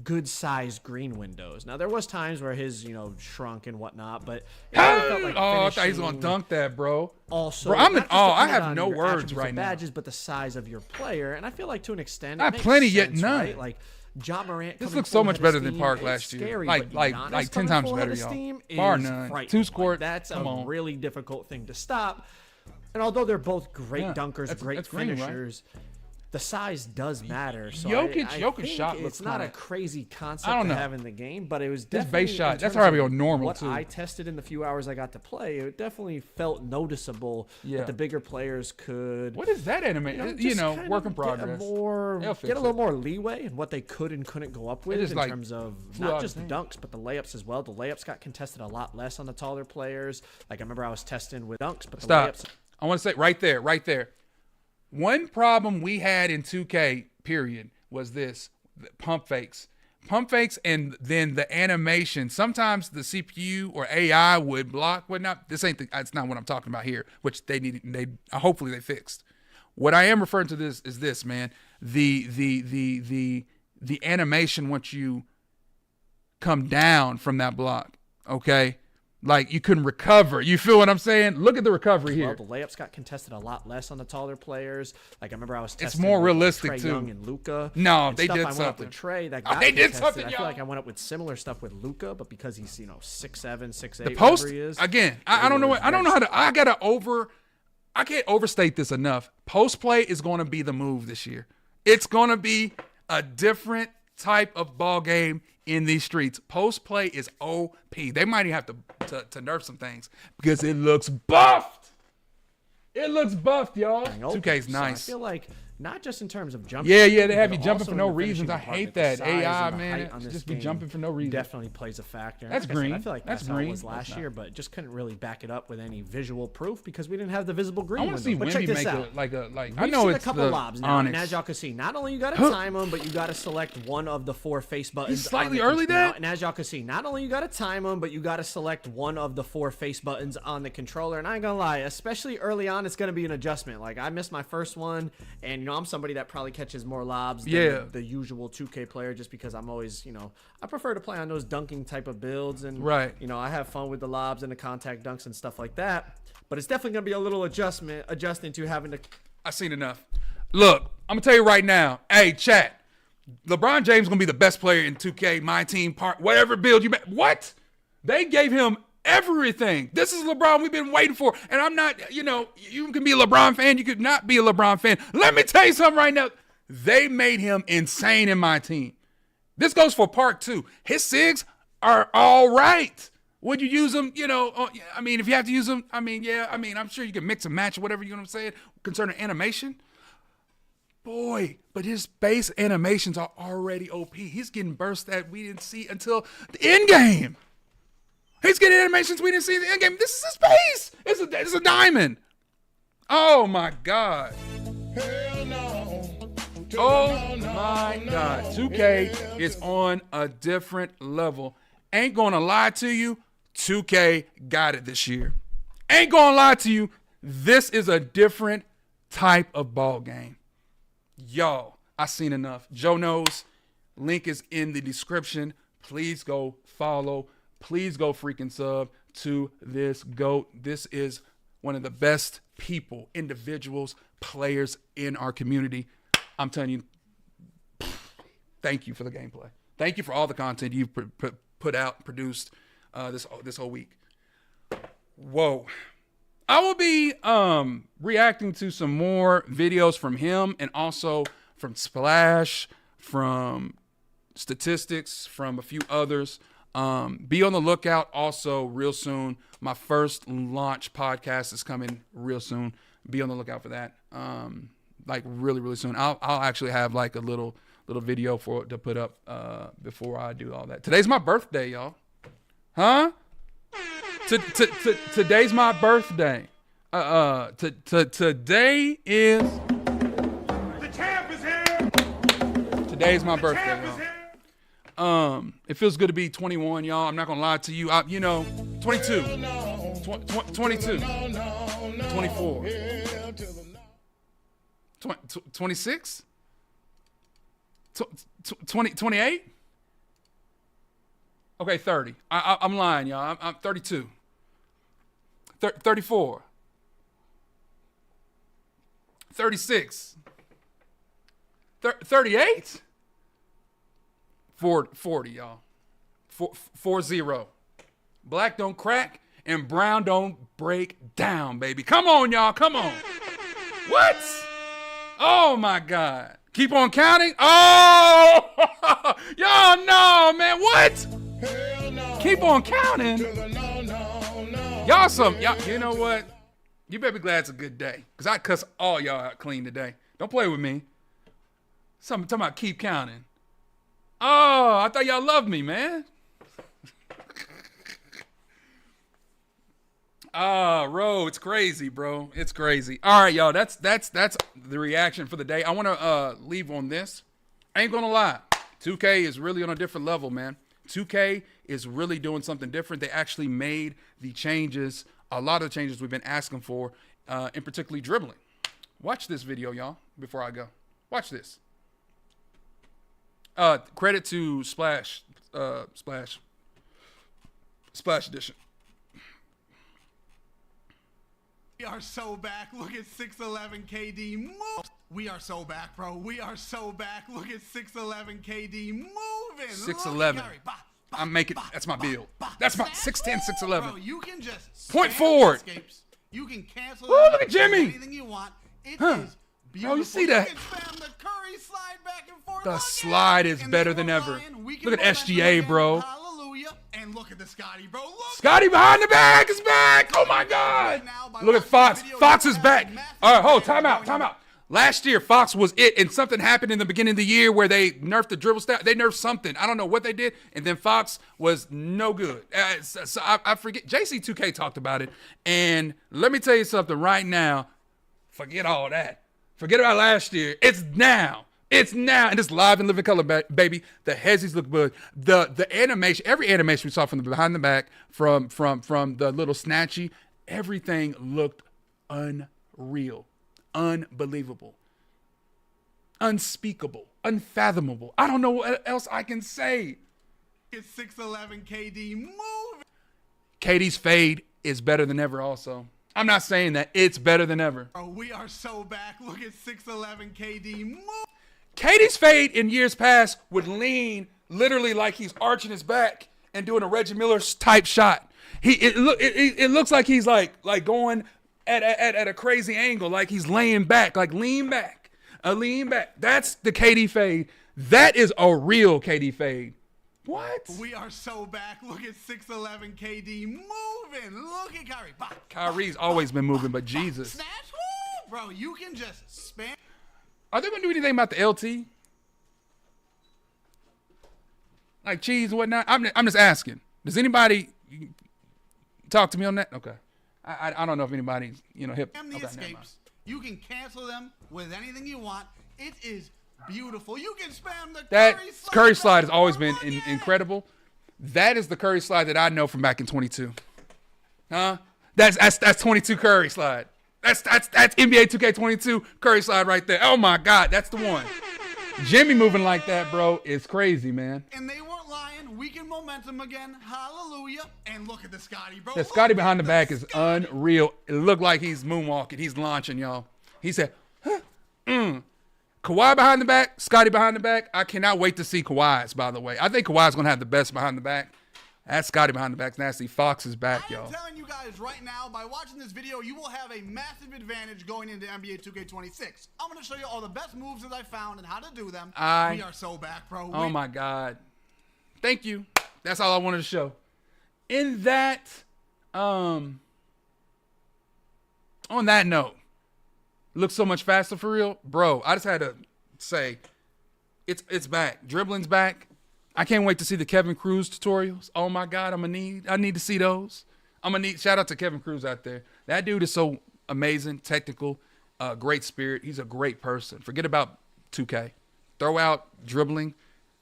good-sized green windows. Now there was times where his shrunk and whatnot, but it really felt like I thought he was gonna dunk that, bro. Also, bro, I'm in awe. I have no words right now. Badges, but the size of your player, and I feel like to an extent, I have plenty sense, yet none. Right? Like Ja Morant. This looks so much better than Park steam, last year. scary, like 10 times better, y'all. Bar none. Two scored. That's a really difficult thing to stop. And although they're both great dunkers, great finishers. Right? The size does matter. So Jokic shot looks it's not a crazy concept to have in the game, but it was his definitely base shot. That's probably on normal what too. I tested in the few hours I got to play. It definitely felt noticeable that the bigger players could. What is that animation? Work in progress. Get a little more leeway in what they could and couldn't go up with in terms of not just dunks, but the layups as well. The layups got contested a lot less on the taller players. Like I remember I was testing with dunks, but the layups. I want to say right there. One problem we had in 2K, period, was this: pump fakes, and then the animation. Sometimes the CPU or AI would block whatnot. That's not what I'm talking about here, which hopefully they fixed. What I am referring to is this, man. The animation once you come down from that block, okay? Like you couldn't recover. You feel what I'm saying? Look at the recovery here. The layups got contested a lot less on the taller players. Like I remember I was testing. It's more realistic Trey too. Young and Luka. No, and they did I went up something. with Trey that got they did contested. something. I feel like I went up with similar stuff with Luka, but because he's 6'7", 6'8", the post he is, again. I don't know what. I don't know how to. I can't overstate this enough. Post play is going to be the move this year. It's going to be a different type of ball game in these streets. Post play is OP. They might even have to nerf some things because it looks buffed. It looks buffed, y'all. 2K's nice. So I feel like not just in terms of jumping. Yeah, they have you jumping for no reasons. I hate that AI, man. Just be jumping for no reason. Definitely plays a factor. That's green. I feel like that's green. Was last year, but just couldn't really back it up with any visual proof because we didn't have the visible green. I want to see Wemby make I know it's a couple lobs now, Onyx. and as y'all can see, not only you got to time them, but you got to select one of the 4 face buttons. He's slightly early there. And as y'all can see, not only you got to time them, but you got to select one of the 4 face buttons on the controller. And I ain't gonna lie, especially early on, it's gonna be an adjustment. Like I missed my first one, and I'm somebody that probably catches more lobs than the usual 2K player just because I'm always, I prefer to play on those dunking type of builds and I have fun with the lobs and the contact dunks and stuff like that. But it's definitely gonna be a little adjusting to having to. I've seen enough. Look, I'm gonna tell you right now. Hey, chat. LeBron James gonna be the best player in 2K, my team, whatever build you make. What? They gave him everything. This is LeBron we've been waiting for. And I'm not, you can be a LeBron fan. You could not be a LeBron fan. Let me tell you something right now. They made him insane in my team. This goes for Park too. His SIGs are all right. Would you use them? If you have to use them, I'm sure you can mix and match whatever, you know what I'm saying, concerning animation. Boy, but his base animations are already OP. He's getting bursts that we didn't see until the end game. He's getting animations we didn't see in the end game. This is his base. It's a diamond. Oh my God. Hell no. Oh my God. 2K is on a different level. Ain't gonna lie to you, 2K got it this year. Ain't gonna lie to you, this is a different type of ball game. Y'all, I seen enough. Joe knows. Link is in the description. Please go follow. Please go freaking sub to this GOAT. This is one of the best people, individuals, players in our community. I'm telling you, thank you for the gameplay. Thank you for all the content you've put out, produced this whole week. Whoa. I will be reacting to some more videos from him and also from Splash, from Statistics, from a few others. Be on the lookout also real soon. My first launch podcast is coming real soon. Be on the lookout for that. Really, really soon. I'll actually have like a little video to put up before I do all that. Today's my birthday, y'all. Huh? Today's my birthday. Today is. The champ is here. Today's my birthday, y'all. It feels good to be 21, y'all. I'm not gonna lie to you. 22, 22, 24, 26, 28. Okay, 30. I'm lying, y'all. I'm 32. 34. 36. 38. 40, y'all. 40. Black don't crack and brown don't break down, baby. Come on, y'all. Come on. What? Oh, my God. Keep on counting? Oh! Y'all know, man. What? No. Keep on counting? No. Y'all, you know what? You better be glad it's a good day. Because I cuss all y'all out clean today. Don't play with me. Something talking about keep counting. Oh, I thought y'all loved me, man. Ro, it's crazy, bro. It's crazy. All right, y'all. That's the reaction for the day. I want to leave on this. I ain't gonna lie. 2K is really on a different level, man. 2K is really doing something different. They actually made the changes, a lot of the changes we've been asking for, in particularly dribbling. Watch this video, y'all, before I go. Watch this. Credit to Splash Edition. We are so back. Look at 6'11 KD move. We are so back, bro. We are so back. Look at 6'11 KD moving. 6'11. I'm making. That's my build. That's my 6'10, 6'11. Bro, you can just point forward. You can cancel. Ooh, look at Jimmy. Anything you want. It is Beautiful. Bro, you see that? You can spam the Curry slide back and forth. The slide is better than ever. Look at SGA, bro. Hallelujah. And look at the Scotty, bro. Scotty behind the back is back. Oh, my God. Look at Fox. Fox is back. All right, hold. Time out. Last year, Fox was it, and something happened in the beginning of the year where they nerfed the dribble stat. They nerfed something. I don't know what they did, and then Fox was no good. So I forget. JC2K talked about it, and let me tell you something right now. Forget all that. Forget about last year. It's now. It's now, and it's live in living color, baby. The hezzies look good. The animation, every animation we saw from the behind the back, from the little snatchy, everything looked unreal. Unbelievable, unspeakable, unfathomable. I don't know what else I can say. It's 6'11" KD. Move. KD's fade is better than ever also. I'm not saying that. It's better than ever. Oh, we are so back. Look at 6'11" KD. Move. KD's fade in years past would lean literally like he's arching his back and doing a Reggie Miller type shot. It looks like he's like going at a crazy angle, like he's laying back, like lean back. That's the KD fade. That is a real KD fade. What? We are so back. Look at 6'11" KD moving. Look at Kyrie. Kyrie's always been moving, but Jesus. Snatch. Woo! Bro, you can just spam. Are they going to do anything about the LT? Like cheese and whatnot? I'm just asking. Does anybody talk to me on that? Okay. I don't know if anybody's, hip. And the escapes. You can cancel them with anything you want. It is beautiful. You can spam the Curry slide has always been incredible. That is the Curry slide that I know from back in 22. Huh? That's 22 Curry slide. That's NBA 2K22 Curry slide right there. Oh my God, that's the one. Jimmy moving like that, bro, is crazy, man. And they weren't lying. Weakened momentum again. Hallelujah. And look at the Scotty, bro. The Scotty behind the back is unreal. It looked like he's moonwalking. He's launching, y'all. He said, Kawhi behind the back, Scotty behind the back. I cannot wait to see Kawhi's, by the way. I think Kawhi's going to have the best behind the back. That's Scotty behind the back's nasty. Fox is back, y'all. I'm telling you guys right now, by watching this video, you will have a massive advantage going into NBA 2K26. I'm going to show you all the best moves that I found and how to do them. We are so back, bro. Oh, my God. Thank you. That's all I wanted to show. In that, on that note, looks so much faster for real. Bro, I just had to say, it's back. Dribbling's back. I can't wait to see the Kevin Cruz tutorials. Oh my God, I need to see those. Shout out to Kevin Cruz out there. That dude is so amazing, technical, great spirit. He's a great person. Forget about 2K. Throw out dribbling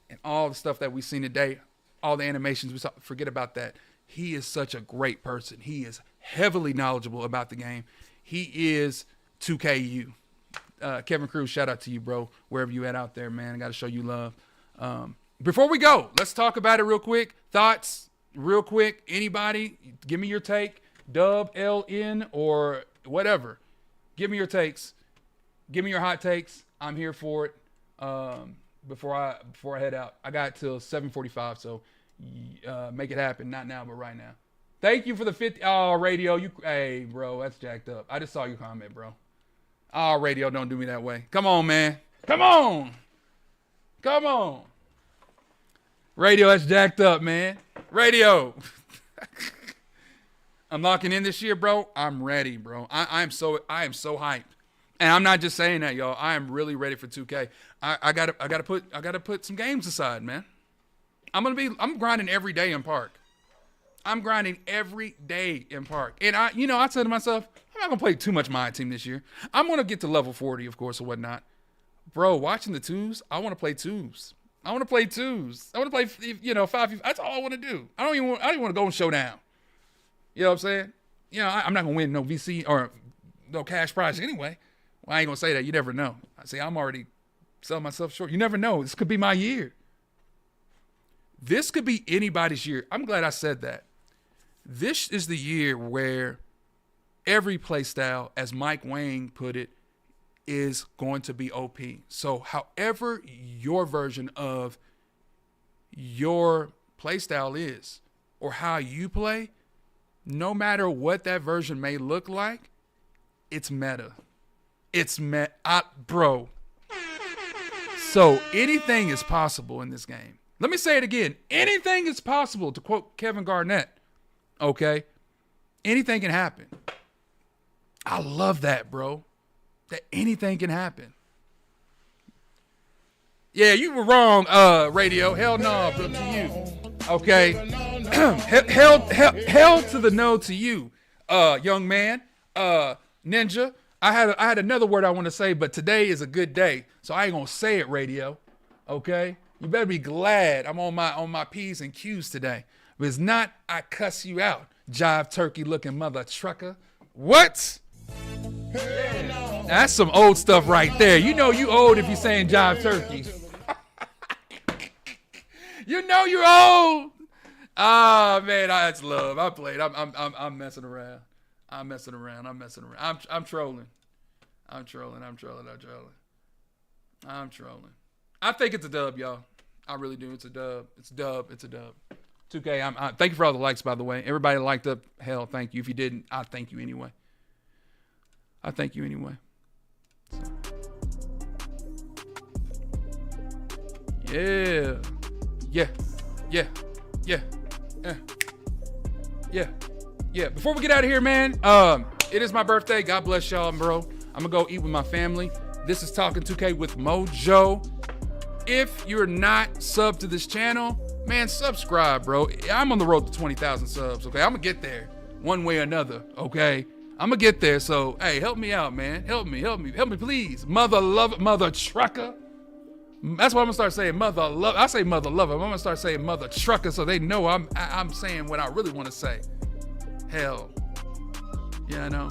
and all the stuff that we've seen today, all the animations we saw. Forget about that. He is such a great person. He is heavily knowledgeable about the game. He is 2KU. Kevin Cruz, shout out to you, bro. Wherever you at out there, man. I got to show you love. Before we go, let's talk about it real quick. Thoughts, real quick. Anybody, give me your take. Dub, LN, or whatever. Give me your takes. Give me your hot takes. I'm here for it. Before I head out, I got till 7:45, so make it happen. Not now, but right now. Thank you for the 50. Oh, radio, hey, bro, that's jacked up. I just saw your comment, bro. Oh, radio, don't do me that way. Come on, man. Come on. Radio, that's jacked up, man. Radio. I'm locking in this year, bro. I'm ready, bro. I am so hyped. And I'm not just saying that, y'all. I am really ready for 2K. I gotta put some games aside, man. I'm grinding every day in Park. And I said to myself, I'm not gonna play too much my team this year. I'm gonna get to level 40, of course, or whatnot. Bro, watching the twos, I want to play twos. I want to play 5. That's all I want to do. I don't even want to go and showdown. You know what I'm saying? I'm not gonna win no VC or no cash prize anyway. Well, I ain't gonna say that. You never know. I say I'm already selling myself short. You never know. This could be my year. This could be anybody's year. I'm glad I said that. This is the year where every play style, as Mike Wang put it, is going to be OP. So however your version of your play style is, or how you play, no matter what that version may look like, it's meta. bro. So anything is possible in this game. Let me say it again. Anything is possible, to quote Kevin Garnett. Okay? Anything can happen. I love that, bro. That anything can happen. Yeah, you were wrong, radio. Hell no, bro, to you. Okay? hell to the no to you, young man. Ninja. I had another word I want to say, but today is a good day, so I ain't gonna say it, radio. Okay? You better be glad I'm on my P's and Q's today. If it's not, I cuss you out, jive turkey looking mother trucker. What? Now, that's some old stuff right there. You know you old if you're saying jive turkey. You know you're old. Ah, man, that's love. I played. I'm messing around. I'm trolling. I'm trolling. I think it's a dub, y'all. I really do. It's a dub. 2K, thank you for all the likes, by the way. Everybody liked up. Hell, thank you. If you didn't, I thank you anyway. So. Yeah. Before we get out of here, man, it is my birthday. God bless y'all, bro. I'm gonna go eat with my family. This is Talking 2K with Mojo. If you're not subbed to this channel, man, subscribe, bro. I'm on the road to 20,000 subs, okay? I'm gonna get there one way or another, okay? I'm gonna get there, so, hey, help me out, man. Help me, please. Mother trucker. That's what I'm gonna start saying, mother lover. I say mother lover. I'm gonna start saying mother trucker so they know I'm saying what I really want to say. Hell. Yeah, I know.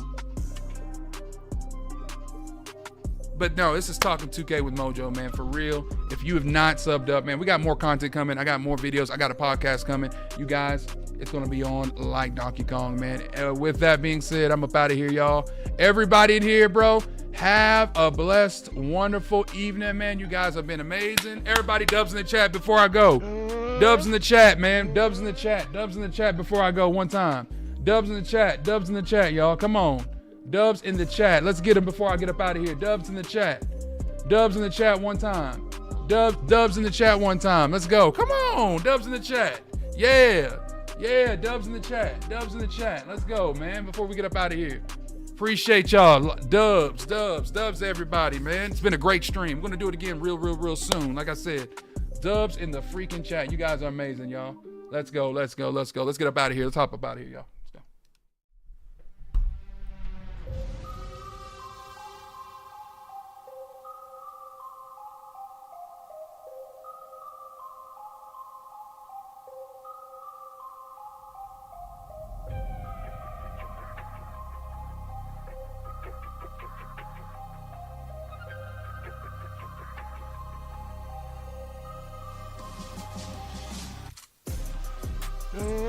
But no, this is Talking 2K with Mojo, man, for real. If you have not subbed up, man, we got more content coming. I got more videos. I got a podcast coming. You guys, it's going to be on like Donkey Kong, man. With that being said, I'm up out of here, y'all. Everybody in here, bro, have a blessed, wonderful evening, man. You guys have been amazing. Everybody, dubs in the chat before I go. Dubs in the chat, man. Dubs in the chat before I go one time. Dubs in the chat, y'all. Come on. Dubs in the chat. Let's get them before I get up out of here. Dubs in the chat one time. Dubs in the chat one time. Let's go. Come on. Dubs in the chat. Yeah. Dubs in the chat. Let's go, man, before we get up out of here. Appreciate y'all. Dubs, everybody, man. It's been a great stream. We're going to do it again real soon. Like I said, dubs in the freaking chat. You guys are amazing, y'all. Let's go. Let's get up out of here. Let's hop up out of here, y'all. Mm.